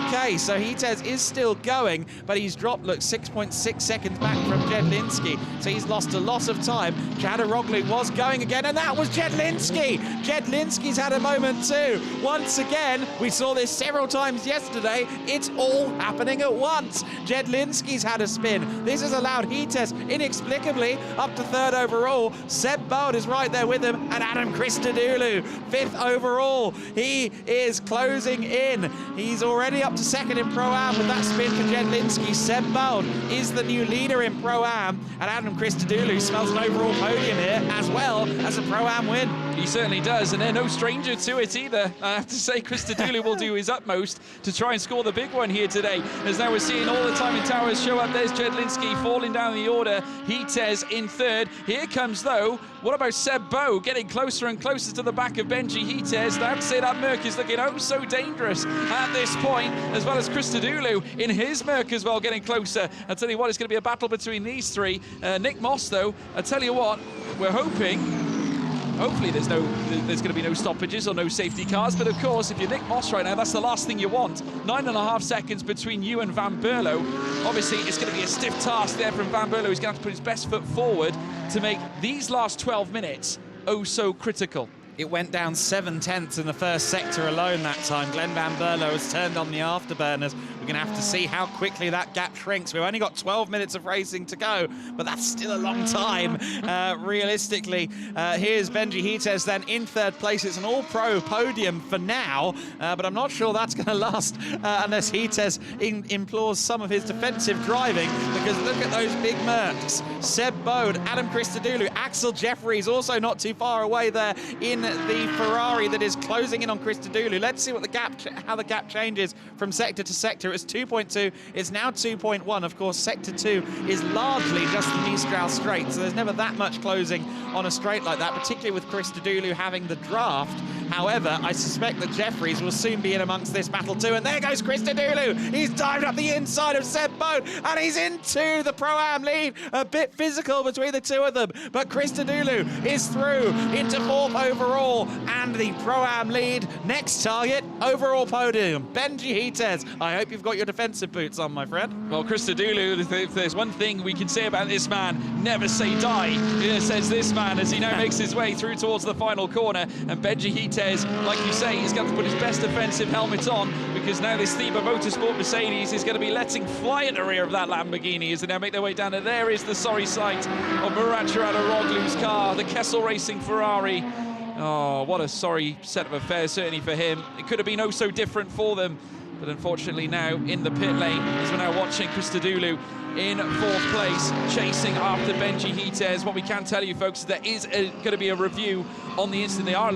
Okay, so Hites is still going, but he's dropped, look, 6.6 seconds back from Jedlinski. So he's lost a lot of time. Chadoroglu was going again, and that was Jedlinski. Jedlinski's had a moment too. Once again, we saw this several times yesterday. It's all happening at once. Jedlinski's had a spin. This has allowed Hites inexplicably up to 3rd overall. Seb Bowd is right there with him, and Adam Christodoulou 5th overall. He is closing in. He's already up to 2nd in Pro-Am with that spin for Jedlinski. Seb Bowd is the new leader in Pro-Am, and Adam Christodoulou smells an overall podium here as well as a Pro-Am win. He certainly does, and they're no stranger to it either. I have to say, Christodoulou will do his utmost to try and score the big one here today. As now we're seeing all the time in towers show up. There's Jedlinski falling down the order. Hites in 3rd. Here comes, though, what about Seb Bowd getting closer and closer to the back of Benji Hites? I have to say that Merc is looking oh so dangerous at this point, as well as Christodoulou in his Merc as well getting closer. I tell you what, it's going to be a battle between these three. Nick Moss, though, I tell you what, we're hopefully there's going to be no stoppages or no safety cars, but of course, if you're Nick Moss right now, that's the last thing you want. 9.5 seconds between you and Van Berlo. Obviously, it's going to be a stiff task there from Van Berlo. He's going to have to put his best foot forward to make these last 12 minutes oh so critical. It went down 7/10 in the first sector alone that time. Glenn Van Berlo has turned on the afterburners. We're going to have to see how quickly that gap shrinks. We've only got 12 minutes of racing to go, but that's still a long time, realistically. Here's Benji Hites then in 3rd place. It's an all-pro podium for now, but I'm not sure that's going to last unless Hites implores some of his defensive driving, because look at those big Mercs. Seb Bowd, Adam Christodoulou, Axel Jeffries also not too far away there in the Ferrari that is closing in on Christodoulou. Let's see what how the gap changes from sector to sector. It's 2.2, it's now 2.1. Of course, sector 2 is largely just the Mistral straight, so there's never that much closing on a straight like that, particularly with Christodoulou having the draft. However, I suspect that Jeffries will soon be in amongst this battle too, and there goes Christodoulou. He's dived up the inside of Seb Bowd, and he's into the Pro-Am lead. A bit physical between the two of them, but Christodoulou is through into 4th overall, and the Pro-Am lead. Next target, overall podium, Benji Hites. I hope you've got your defensive boots on, my friend. Well, Christodoulou, if there's one thing we can say about this man, never say die, says this man, as he now makes his way through towards the final corner. And Benji Hites, like you say, he's going to put his best defensive helmet on, because now this Thieber Motorsport Mercedes is going to be letting fly at the rear of that Lamborghini as they now make their way down. And there is the sorry sight of Murat Chadoroglu's car, the Kessel Racing Ferrari. Oh, what a sorry set of affairs, certainly for him. It could have been oh so different for them, but unfortunately now in the pit lane, as we're now watching Christodoulou in 4th place, chasing after Benji Hites. What we can tell you, folks, is there is going to be a review on the incident. They are,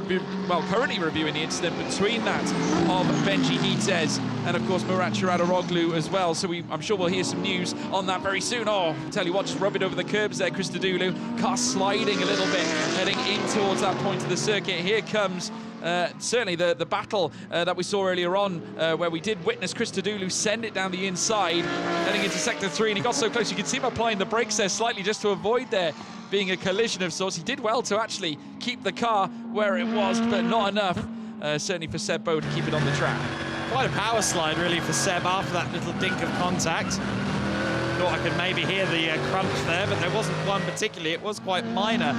well, currently reviewing the incident between that of Benji Hites and, of course, Murat Chadoroglu as well. So I'm sure we'll hear some news on that very soon. Oh, tell you what, just rubbing over the curbs there, Christodoulou. Car sliding a little bit, heading in towards that point of the circuit. Here comes certainly the battle that we saw earlier on, where we did witness Christodoulou send it down the inside, heading into sector 3, and he got so close. You can see him applying the brakes there slightly just to avoid there being a collision of sorts. He did well to actually keep the car where it was, but not enough, certainly for Seb Bowd to keep it on the track. Quite a power slide, really, for Seb after that little dink of contact. thought I could maybe hear the crunch there, but there wasn't one particularly. It was quite minor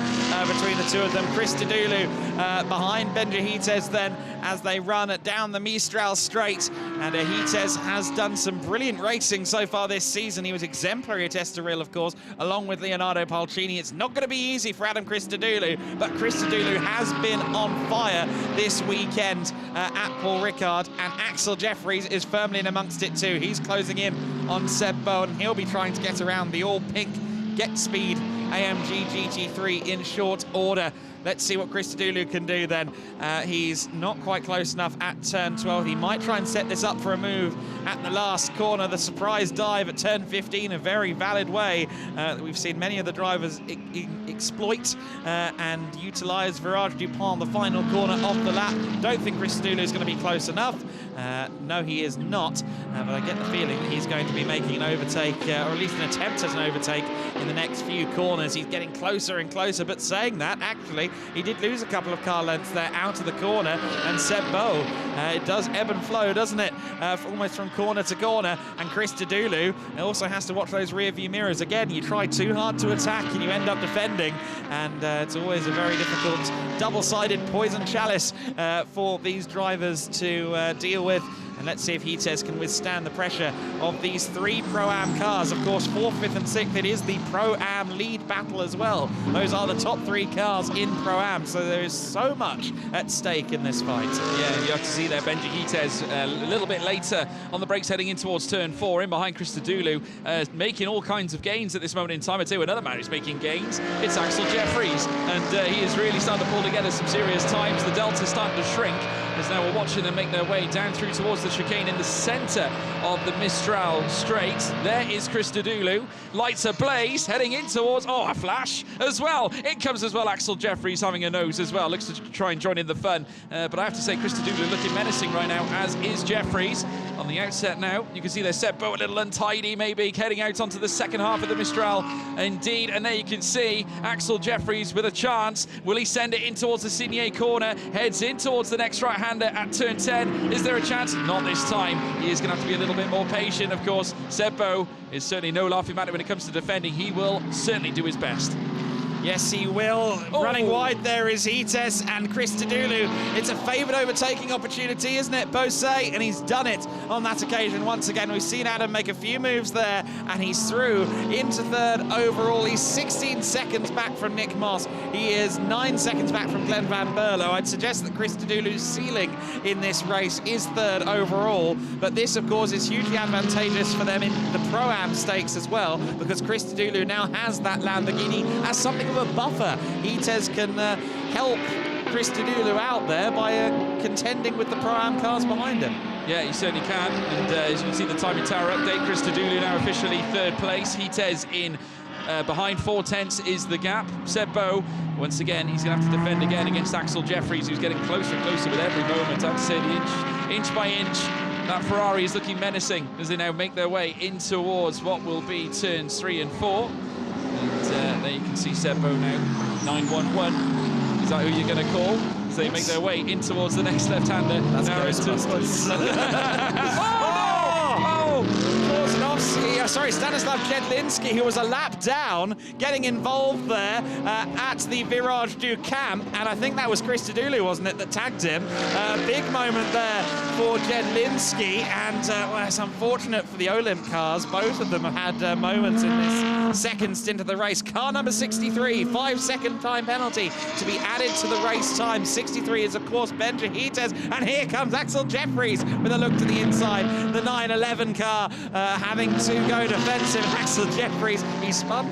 between the two of them. Christodoulou behind Benjahites then as they run down the Mistral straight. And Hites has done some brilliant racing so far this season. He was exemplary at Estoril, of course, along with Leonardo Pulcini. It's not going to be easy for Adam Christodoulou, but Christodoulou has been on fire this weekend at Paul Ricard, and Axel Jeffries is firmly in amongst it too. He's closing in on Seb Bowen. He'll be trying to get around the all-pink Get Speed AMG GT3 in short order. Let's see what Christodoulou can do then. He's not quite close enough at turn 12. He might try and set this up for a move at the last corner. The surprise dive at turn 15, a very valid way that we've seen many of the drivers exploit and utilise. Virage Dupont, the final corner of the lap. Don't think Christodoulou is going to be close enough. No, he is not, but I get the feeling that he's going to be making an overtake, or at least an attempt at an overtake in the next few corners. He's getting closer and closer, but saying that, actually, he did lose a couple of car lengths there out of the corner, and Seb Bow, it does ebb and flow, doesn't it? Almost from corner to corner, and Christodoulou also has to watch those rear view mirrors. Again, you try too hard to attack and you end up defending, and it's always a very difficult double-sided poison chalice for these drivers to deal with. And let's see if Hites can withstand the pressure of these three Pro-Am cars. Of course, 4th, 5th and 6th, it is the Pro-Am lead battle as well. Those are the top 3 cars in Pro-Am, so there is so much at stake in this fight. Yeah, you have to see there, Benjahites a little bit later on the brakes heading in towards turn 4, in behind Christodoulou, making all kinds of gains at this moment in time. I'd say another man who's making gains, it's Axel Jeffries, and he is really starting to pull together some serious times. The delta's starting to shrink, as now we're watching them make their way down through towards the chicane in the centre of the Mistral straight. There is Christodoulou, lights ablaze, heading in towards, a flash as well. It comes as well, Axel Jeffries having a nose as well, looks to try and join in the fun. But I have to say, Christodoulou looking menacing right now, as is Jeffries. On the outset now, you can see their Seb Bow a little untidy maybe, heading out onto the second half of the Mistral. Indeed, and there you can see Axel Jeffries with a chance. Will he send it in towards the Signé corner? Heads in towards the next right-hander at turn 10. Is there a chance? Not this time. He is going to have to be a little bit more patient, of course. Seb Bow is certainly no laughing matter when it comes to defending. He will certainly do his best. Yes, he will. Oh. Running wide there is Hites and Christodoulou. It's a favoured overtaking opportunity, isn't it, Bose? And he's done it on that occasion once again. We've seen Adam make a few moves there, and he's through into 3rd overall. He's 16 seconds back from Nick Moss. He is 9 seconds back from Glenn Van Berlo. I'd suggest that Christodoulou's ceiling in this race is 3rd overall, but this, of course, is hugely advantageous for them in the Pro-Am stakes as well, because Christodoulou now has that Lamborghini as something of a buffer. Hites can help Christodoulou out there by contending with the Pro-Am cars behind him. Yeah, he certainly can, and as you can see the timing tower update, Christodoulou now officially 3rd place. Hites in behind 4/10 is the gap. Seb Bow, once again, he's going to have to defend again against Axel Jeffries, who's getting closer and closer with every moment. I have to say, the inch by inch, that Ferrari is looking menacing as they now make their way in towards what will be turns 3 and 4. And there you can see Seb Bow now, 911. Is that who you're going to call? So they make their way in towards the next left-hander. That's Ghostbusters. Sorry, Stanislav Jedlinski, who was a lap down, getting involved there at the Virage du Camp, and I think that was Christodoulou, wasn't it, that tagged him. Big moment there for Jedlinski, and well, it's unfortunate for the Olymp cars. Both of them have had moments in this second stint of the race. Car number 63, 5-second time penalty to be added to the race time. 63 is, of course, Benjahites, and here comes Axel Jeffries with a look to the inside. The 911 car having to go defensive. Axel Jeffries, he spun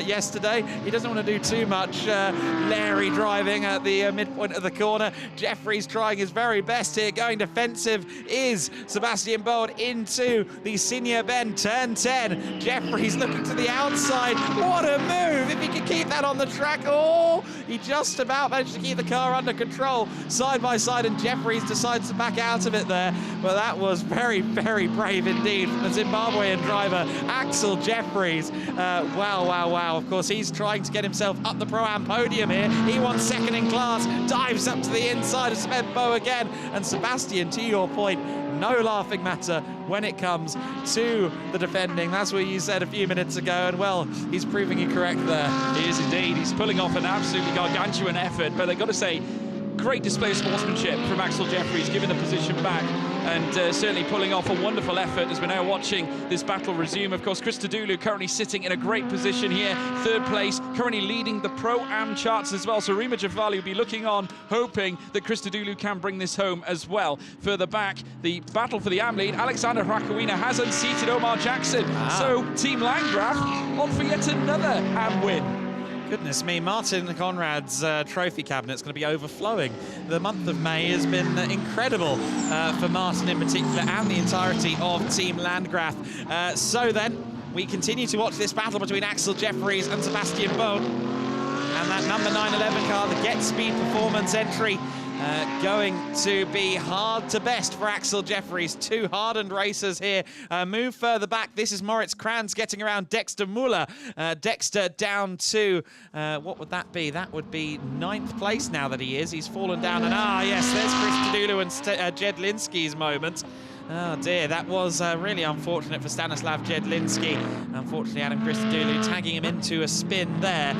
yesterday. He doesn't want to do too much Larry driving at the midpoint of the corner. Jeffries trying his very best here. Going defensive is Sebastian Bold into the senior bend, turn 10. Jeffries looking to the outside. What a move! If he could keep that on the track. Oh, he just about managed to keep the car under control side by side, and Jeffries decides to back out of it there. But that was very, very brave indeed from the Zimbabwean driver, Axel Jeffries. Wow. wow, wow. Of course, he's trying to get himself up the Pro-Am podium here. He won second in class, dives up to the inside of Sven Bow again. And Sebastian, to your point, no laughing matter when it comes to the defending. That's what you said a few minutes ago, and well, he's proving you correct there. He is indeed. He's pulling off an absolutely gargantuan effort, but I've got to say, great display of sportsmanship from Axel Jeffries, giving the position back and certainly pulling off a wonderful effort as we're now watching this battle resume. Of course, Christodoulou currently sitting in a great position here, third place, currently leading the Pro-Am charts as well. So Rima Javali will be looking on, hoping that Christodoulou can bring this home as well. Further back, the battle for the Am lead, Alexander Rakowina has unseated Omar Jackson. So Team Landgraf on for yet another Am win. Goodness me, Martin Conrad's trophy cabinet's going to be overflowing. The month of May has been incredible for Martin in particular and the entirety of Team Landgraf. So then, we continue to watch this battle between Axel Jeffries and Sebastian Bow. And that number 911 car, the Get Speed Performance entry, going to be hard to best for Axel Jeffries. Two hardened racers here. Move further back. This is Moritz Kranz getting around Dexter Muller. Dexter down to, what would that be? That would be 9th place now that he is. He's fallen down, and yes, there's Christodoulou and Jedlinski's moment. Oh dear, that was really unfortunate for Stanislav Jedlinski. Unfortunately, Adam Christodoulou tagging him into a spin there.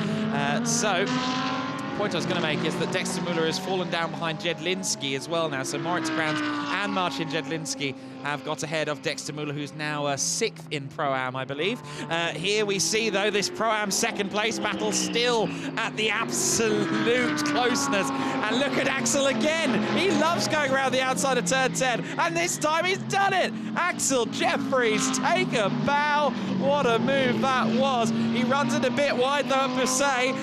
The point I was going to make is that Dexter Muller has fallen down behind Jedlinski as well now. So Moritz Kranz and Marcin Jedlinski have got ahead of Dexter Muller, who's now 6th in Pro-Am, I believe. Here we see, though, this Pro-Am second place battle still at the absolute closeness. And look at Axel again. He loves going around the outside of turn 10. And this time he's done it. Axel Jeffries, take a bow. What a move that was. He runs it a bit wide, though, at Bussay.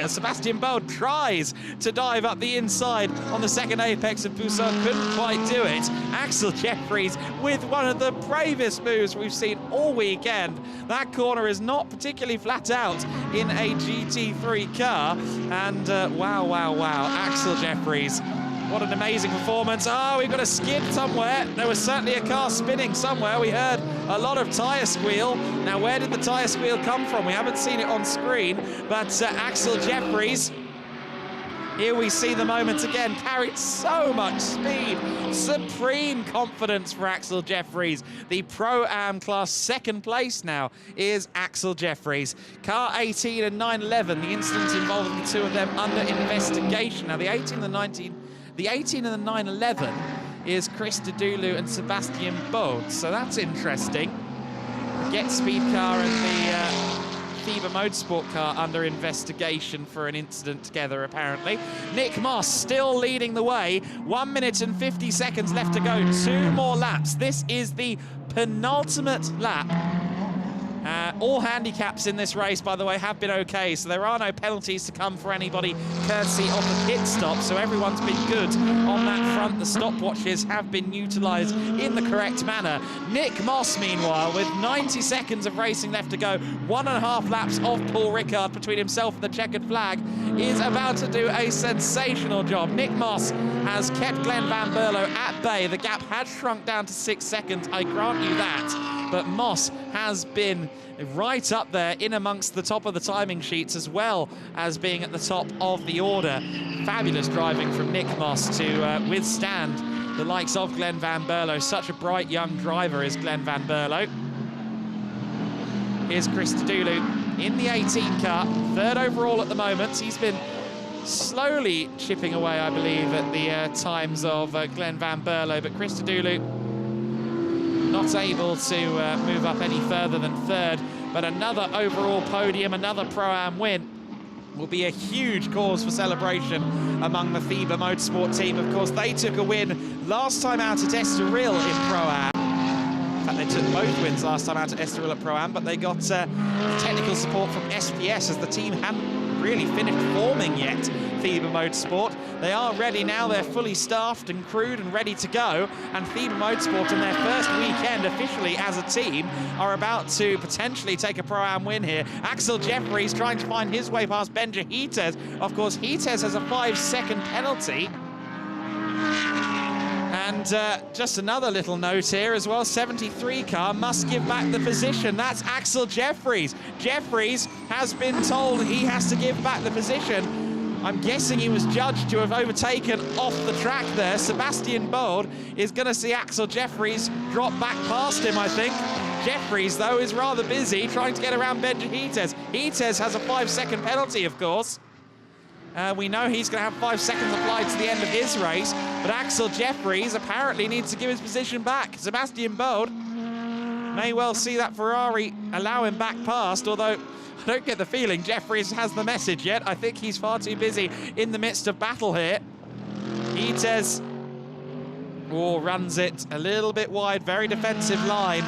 Sebastian Bow tries to dive up the inside on the second apex of Bussay. Couldn't quite do it. Axel Jeffries with one of the bravest moves we've seen all weekend. That corner is not particularly flat out in a GT3 car. And wow, wow, wow. Axel Jeffries, what an amazing performance. Oh, we've got a skid somewhere. There was certainly a car spinning somewhere. We heard a lot of tyre squeal. Now, where did the tyre squeal come from? We haven't seen it on screen, but Axel Jeffries, here we see the moment again, carried so much speed. Supreme confidence for Axel Jeffries. The Pro-Am class second place now is Axel Jeffries. Car 18 and 911, the incident involving the two of them under investigation. Now, the 18 and the 911 is Christodoulou and Sebastian Bow. So that's interesting. The Get Speed car and the FIBA Motorsport car under investigation for an incident together, apparently. Nick Moss still leading the way. 1 minute and 50 seconds left to go. 2 more laps. This is the penultimate lap. All handicaps in this race, by the way, have been okay, so there are no penalties to come for anybody courtesy of the pit stop, so everyone's been good on that front. The stopwatches have been utilised in the correct manner. Nick Moss, meanwhile, with 90 seconds of racing left to go, 1.5 laps of Paul Ricard between himself and the checkered flag, is about to do a sensational job. Nick Moss has kept Glenn Van Berlo at bay. The gap had shrunk down to 6 seconds, I grant you that, but Moss has been right up there in amongst the top of the timing sheets, as well as being at the top of the order. Fabulous driving from Nick Moss to withstand the likes of Glenn Van Berlo. Such a bright young driver is Glenn Van Berlo. Here's Christodoulou in the 18 car, 3rd overall at the moment. He's been slowly chipping away, I believe, at the times of Glenn Van Berlo, but Christodoulou not able to move up any further than 3rd, but another overall podium, another Pro-Am win will be a huge cause for celebration among the FIBA Motorsport team. Of course, they took a win last time out at Estoril in Pro-Am. In fact, they took both wins last time out at Estoril at Pro-Am, but they got technical support from SPS as the team hadn't really finished forming yet. FIBA Motorsport, they are ready now. They're fully staffed and crewed and ready to go, and FIBA Motorsport, in their first weekend officially as a team, are about to potentially take a Pro-Am win here. Axel Jeffries trying to find his way past Benja Hites. Of course, Hites has a 5-second penalty, And just another little note here as well, 73 car must give back the position. That's Axel Jeffries. Jeffries has been told he has to give back the position. I'm guessing he was judged to have overtaken off the track there. Sebastian Bold is going to see Axel Jeffries drop back past him, I think. Jeffries, though, is rather busy trying to get around Benjahites. Hites has a 5-second penalty, of course. We know he's going to have 5 seconds applied to the end of his race, but Axel Jeffries apparently needs to give his position back. Sebastian Bold may well see that Ferrari allow him back past, although I don't get the feeling Jeffries has the message yet. I think he's far too busy in the midst of battle here. Hites runs it a little bit wide, very defensive line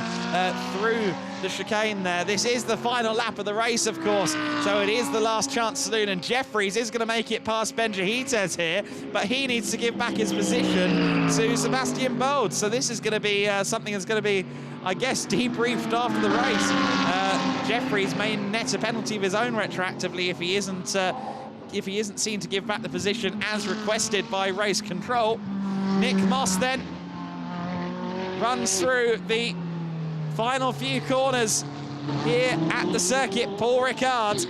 through the chicane there. This is the final lap of the race, of course, so it is the last chance saloon, and Jeffries is going to make it past Benjahites here, but he needs to give back his position to Sebastian Bold. So this is going to be something that's going to be, I guess, debriefed after the race. Jeffries may net a penalty of his own retroactively if he isn't seen to give back the position as requested by race control. Nick Moss then runs through the final few corners here at the circuit. Paul Ricard.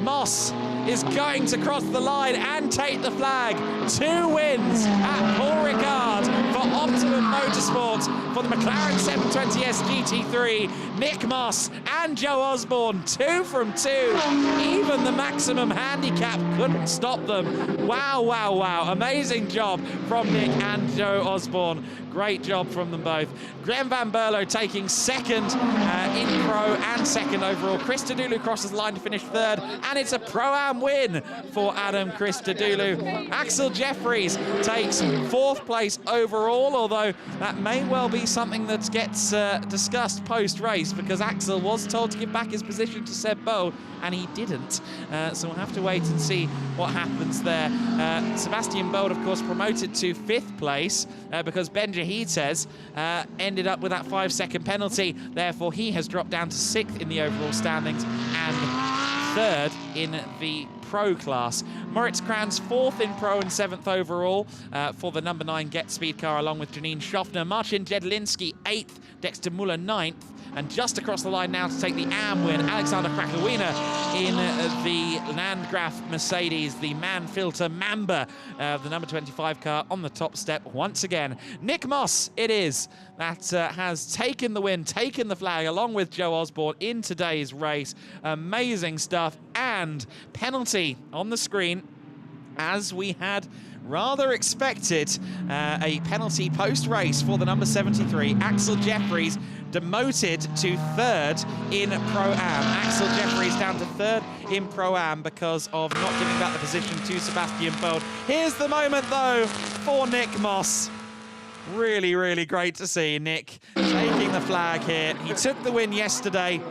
Moss is going to cross the line and take the flag. 2 wins at Paul Ricard for Optimum Motorsport for the McLaren 720S GT3. Nick Moss and Joe Osborne, 2 from 2. Even the maximum handicap couldn't stop them. Wow, wow, wow. Amazing job from Nick and Joe Osborne. Great job from them both. Glenn Van Berlo taking second in Pro and second overall. Christodoulou crosses the line to finish third, and it's a Pro-Am win for Adam Christodoulou. Axel Jeffries takes 4th place overall, although that may well be something that gets discussed post-race, because Axel was told to give back his position to Seb Bold, and he didn't. So we'll have to wait and see what happens there. Sebastian Bold, of course, promoted to 5th place because Benjahites ended up with that 5-second penalty. Therefore, he has dropped down to 6th in the overall standings and 3rd in the Pro class. Moritz Kranz 4th in Pro and 7th overall for the number 9 Get Speed car, along with Janine Schaffner. Marcin Jedlinski 8th, Dexter Muller 9th. And just across the line now to take the AM win, Alexander Krakowina in the Landgraf Mercedes, the Manfilter Mamba, the number 25 car on the top step once again. Nick Moss it is that has taken the win, taken the flag, along with Joe Osborne in today's race. Amazing stuff, and penalty on the screen, as we had rather expected. A penalty post-race for the number 73, Axel Jeffries, demoted to 3rd in Pro-Am. Axel Jeffries down to 3rd in Pro-Am because of not giving back the position to Sebastian Bold. Here's the moment, though, for Nick Moss. Really, really great to see Nick taking the flag here. He took the win yesterday,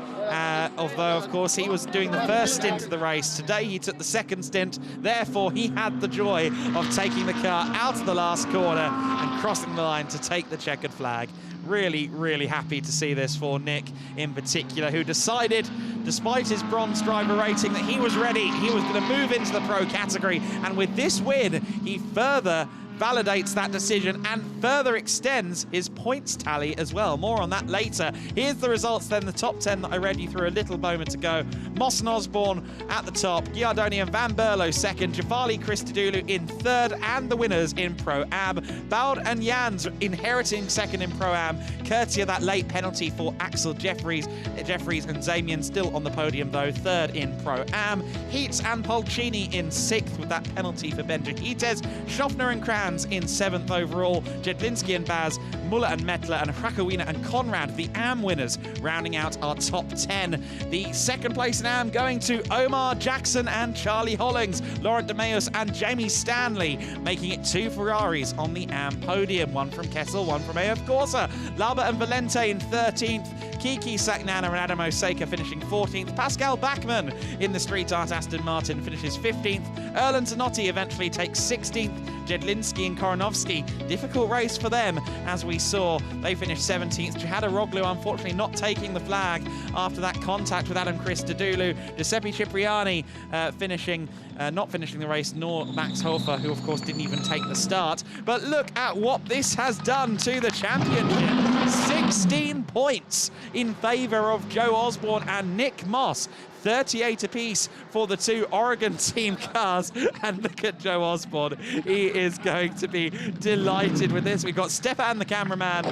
although, of course, he was doing the first stint of the race. Today, he took the second stint. Therefore, he had the joy of taking the car out of the last corner and crossing the line to take the checkered flag. Really, really happy to see this for Nick in particular, who decided, despite his bronze driver rating, that he was ready. He was going to move into the pro category. And with this win, he further validates that decision and further extends his points tally as well. More on that later. Here's the results then, the top 10 that I read you through a little moment ago. Moss and Osborne at the top, Giardoni and Van Berlo second, Javali Christodoulou in 3rd, and the winners in Pro-Am. Boud and Jans inheriting second in Pro-Am, courtesy of that late penalty for Axel Jeffries. Jeffries and Zamian still on the podium though, 3rd in Pro-Am. Heats and Polcini in 6th with that penalty for Benjahites. Schaffner and Kran in 7th overall, Jedlinski and Baz, Muller and Mettler, and Krakowina and Conrad, the AM winners, rounding out our top 10. The 2nd place in AM going to Omar Jackson and Charlie Hollings, Laurent de Meus and Jamie Stanley, making it 2 Ferraris on the AM podium, 1 from Kessel, 1 from AF Corsa. Laba and Valente in 13th, Kiki Saknana and Adam Osaka finishing 14th. Pascal Bachmann in the street art Aston Martin finishes 15th. Erlen Zanotti eventually takes 16th. Jedlinski and Koronovsky, difficult race for them, as we saw. They finished 17th. Cihadaroglu unfortunately not taking the flag after that contact with Adam Christodoulou. Giuseppe Cipriani not finishing the race, nor Max Hofer, who of course didn't even take the start. But look at what this has done to the championship. 16 points in favour of Joe Osborne and Nick Moss. 38 apiece for the two Oregon team cars. And look at Joe Osborne. He is going to be delighted with this. We've got Stefan, the cameraman,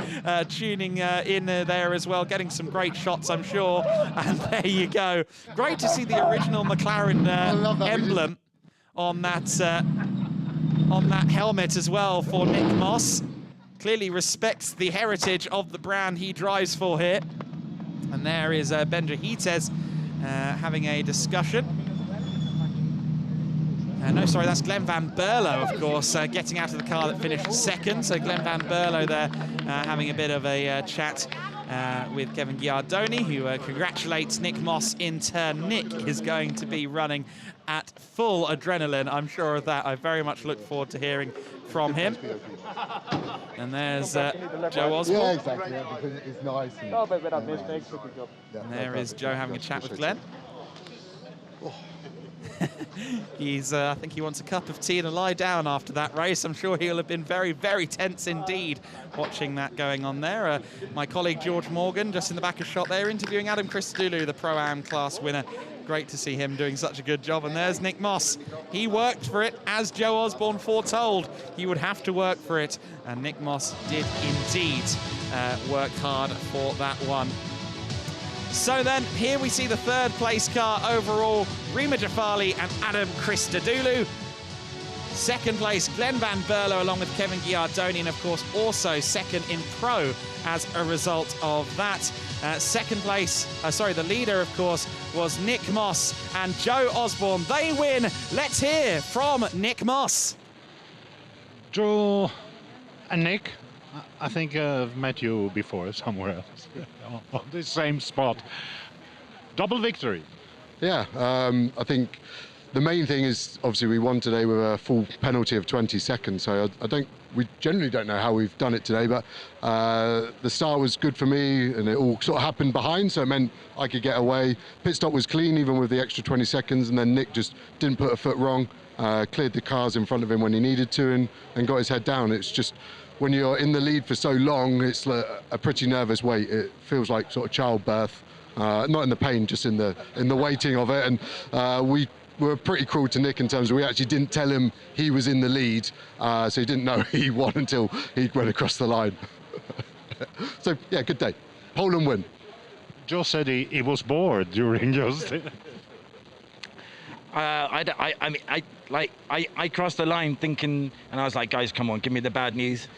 tuning in there as well, getting some great shots, I'm sure. And there you go. Great to see the original McLaren emblem on that helmet as well for Nick Moss. Clearly respects the heritage of the brand he drives for here. And there is Benja Hites having a discussion. No, sorry, that's Glenn Van Berlo, of course, getting out of the car that finished second. So Glenn Van Berlo there having a bit of a chat with Kevin Giardoni, who congratulates Nick Moss in turn. Nick is going to be running at full adrenaline, I'm sure of that. I very much look forward to hearing from him. And there's Joe Osborne. Yeah, exactly, yeah, because it's nice. And there is Joe having a chat with Glenn. I think he wants a cup of tea and a lie down after that race. I'm sure he'll have been very, very tense indeed watching that going on there. My colleague George Morgan, just in the back of shot there, interviewing Adam Christodoulou, the Pro-Am class winner. Great to see him doing such a good job. And there's Nick Moss. He worked for it, as Joe Osborne foretold. He would have to work for it. And Nick Moss did indeed work hard for that one. So then, here we see the third place car overall, Rima Jafali and Adam Christodoulou. Second place, Glenn Van Berlo along with Kevin Giardoni, and of course also second in Pro as a result of that. Second place, the leader of course was Nick Moss and Joe Osborne. They win. Let's hear from Nick Moss. Joe and Nick, I think I've met you before somewhere else, on the same spot. Double victory. Yeah, I think the main thing is obviously we won today with a full penalty of 20 seconds. So we generally don't know how we've done it today, but the start was good for me and it all sort of happened behind, so it meant I could get away. Pit stop was clean even with the extra 20 seconds, and then Nick just didn't put a foot wrong, cleared the cars in front of him when he needed to and got his head down. It's just, when you're in the lead for so long, it's like a pretty nervous wait. It feels like sort of childbirth, not in the pain, just in the waiting of it. And we were pretty cruel to Nick in terms of we actually didn't tell him he was in the lead, so he didn't know he won until he went across the line. So yeah, good day. Pole and win. Joe said he was bored during just. I crossed the line thinking, and I was like, guys, come on, give me the bad news.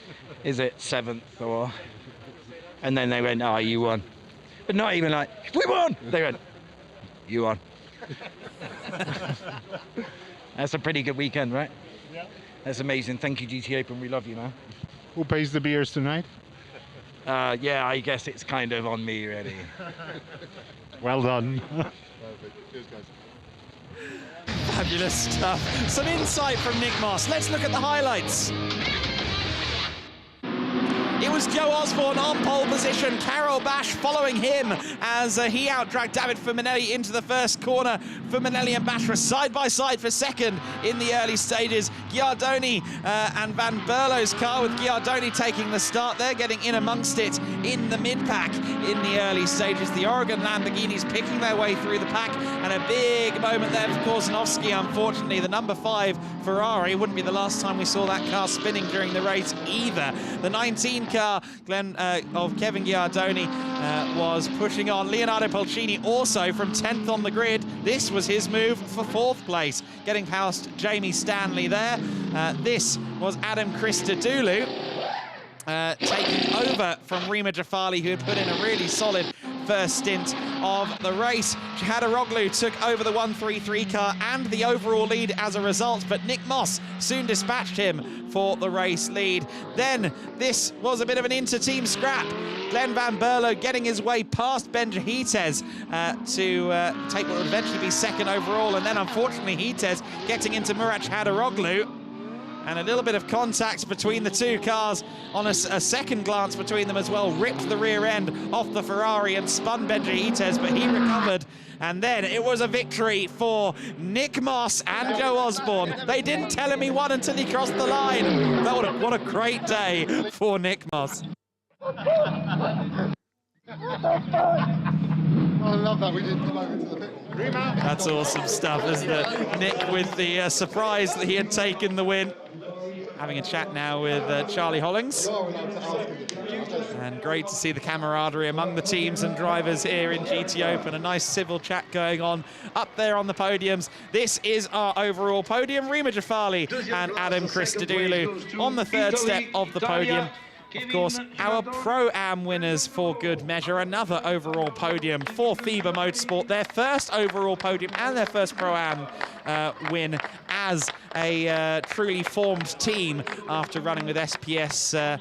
Is it 7th or? And then they went, oh, you won. But not even like, we won! They went, you won. That's a pretty good weekend, right? Yeah. That's amazing. Thank you, GTOpen. We love you, man. Who pays the beers tonight? Yeah, I guess it's kind of on me, really. Well done. Cheers, guys. Fabulous stuff. Some insight from Nick Moss. Let's look at the highlights. It was Joe Osborne on pole position, Carol Bash following him as he outdragged David Fuminelli into the first corner. Fuminelli and Bash were side by side for second in the early stages. Giardoni and Van Berlo's car, with Giardoni taking the start there, getting in amongst it in the mid-pack in the early stages. The Oregon Lamborghinis picking their way through the pack, and a big moment there for Korzenowski, unfortunately. The number 5 Ferrari, wouldn't be the last time we saw that car spinning during the race either. The 19 car, of Kevin Giardoni, was pushing on. Leonardo Polcini also from 10th on the grid. This was his move for 4th place, getting past Jamie Stanley there. This was Adam Christodoulou taking over from Rima Jafali, who had put in a really solid first stint of the race. Chahadaroglu took over the 133 car and the overall lead as a result, but Nick Moss soon dispatched him for the race lead. Then this was a bit of an inter-team scrap. Glenn Van Berlo getting his way past Ben Jahites to take what would eventually be second overall, and then unfortunately Hites getting into Murat Chahadaroglu. And a little bit of contact between the two cars on a second glance between them as well. Ripped the rear end off the Ferrari and spun Ben Jahites, but he recovered. And then it was a victory for Nick Moss and Joe Osborne. They didn't tell him he won until he crossed the line. What a great day for Nick Moss. I love that we didn't come over to the pit wall. That's awesome stuff, isn't it? Nick with the surprise that he had taken the win. Having a chat now with Charlie Hollings. And great to see the camaraderie among the teams and drivers here in GTOpen. A nice civil chat going on up there on the podiums. This is our overall podium. Rima Jafali and Adam Christodoulou on the third step of the podium. Of course, our Pro-Am winners for good measure. Another overall podium for FIBA Motorsport. Their first overall podium and their first Pro-Am win as a truly formed team after running with SPS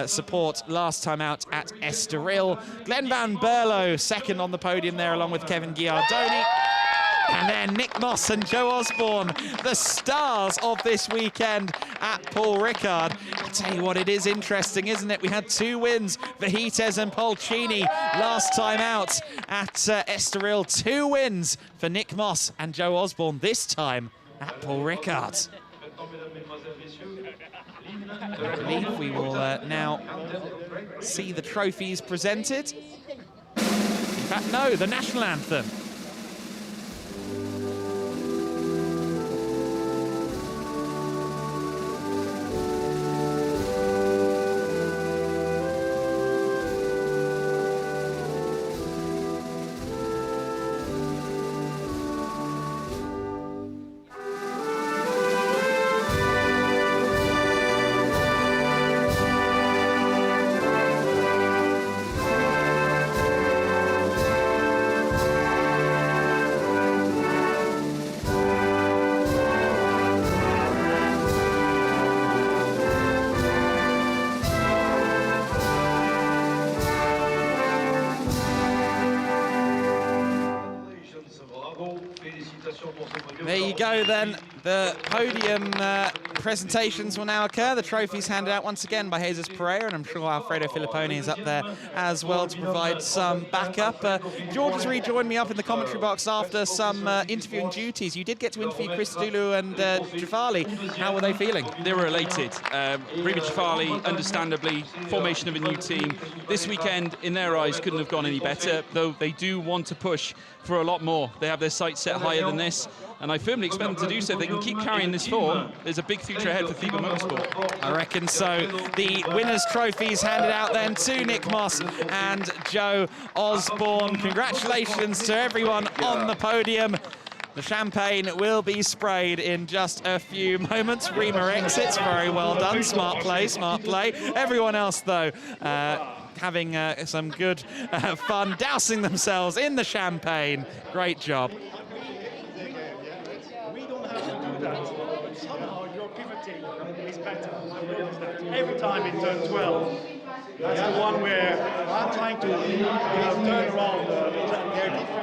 support last time out at Estoril. Glenn Van Berlo second on the podium there along with Kevin Giardoni. And then Nick Moss and Joe Osborne, the stars of this weekend at Paul Ricard. I'll tell you what, it is interesting, isn't it? We had two wins for Hites and Polcini last time out at Estoril. Two wins for Nick Moss and Joe Osborne this time at Paul Ricard. I believe we will now see the trophies presented. In fact, no, the national anthem. There you go then. The podium presentations will now occur. The trophies handed out once again by Jesus Pereira, and I'm sure Alfredo Filipponi is up there as well to provide some backup. George has rejoined me up in the commentary box after some interviewing duties. You did get to interview Christodoulou and Jafali. How were they feeling? They were elated. Rima Jafali, understandably, formation of a new team. This weekend, in their eyes, couldn't have gone any better, though they do want to push for a lot more. They have their sights set higher than this, and I firmly expect them to do so. They can keep carrying this form. There's a big future ahead for FIBA Motorsport. I reckon so. The winners' trophies handed out then to Nick Moss and Joe Osborne. Congratulations to everyone on the podium. The champagne will be sprayed in just a few moments. Rima exits, very well done. Smart play, smart play. Everyone else, though, having some good fun, dousing themselves in the champagne. Great job. We don't have to do that. Somehow your pivoting is better. Every time in turn 12, that's the one where I'm trying to turn around.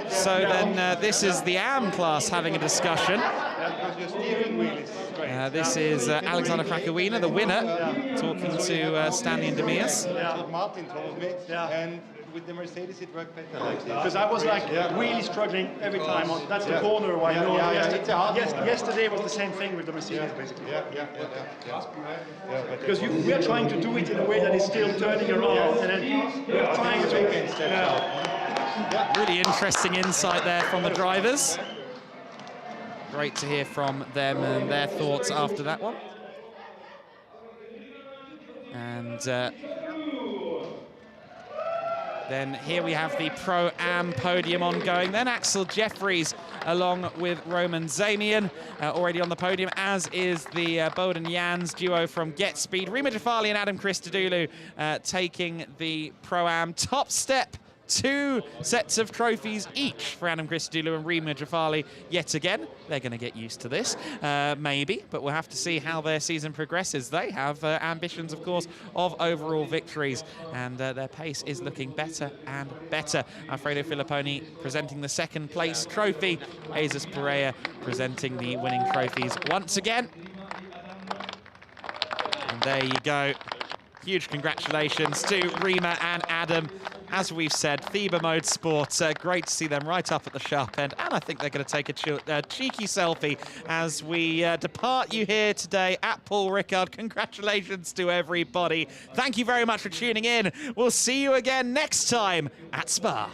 So then this is the AM class having a discussion. Because your steering wheel is great. This is Alexander Krakowina, the winner, talking to Stanley and Demias. Yeah. Martin told me, and with the Mercedes it worked better like this. Because I was like really struggling every time. That's the corner where yesterday was the same thing with the Mercedes basically. Because we are trying to do it in a way that is still turning around, and then we're trying to. Really interesting insight there from the drivers. Great to hear from them and their thoughts after that one. And then here we have the Pro-Am podium ongoing. Then Axel Jeffries along with Roman Zamian already on the podium, as is the Bowden Jans duo from Get Speed. Rima Jafali and Adam Christodoulou taking the Pro-Am top step 2 sets of trophies each for Adam Christodoulou and Rima Jafali. Yet again, they're going to get used to this, maybe, but we'll have to see how their season progresses. They have ambitions, of course, of overall victories, and their pace is looking better and better. Alfredo Filipponi presenting the 2nd place trophy, Jesus Pereira presenting the winning trophies once again. And there you go. Huge congratulations to Rima and Adam. As we've said, FIBA Motorsport, great to see them right up at the sharp end. And I think they're going to take a cheeky selfie as we depart you here today at Paul Ricard. Congratulations to everybody. Thank you very much for tuning in. We'll see you again next time at Spa.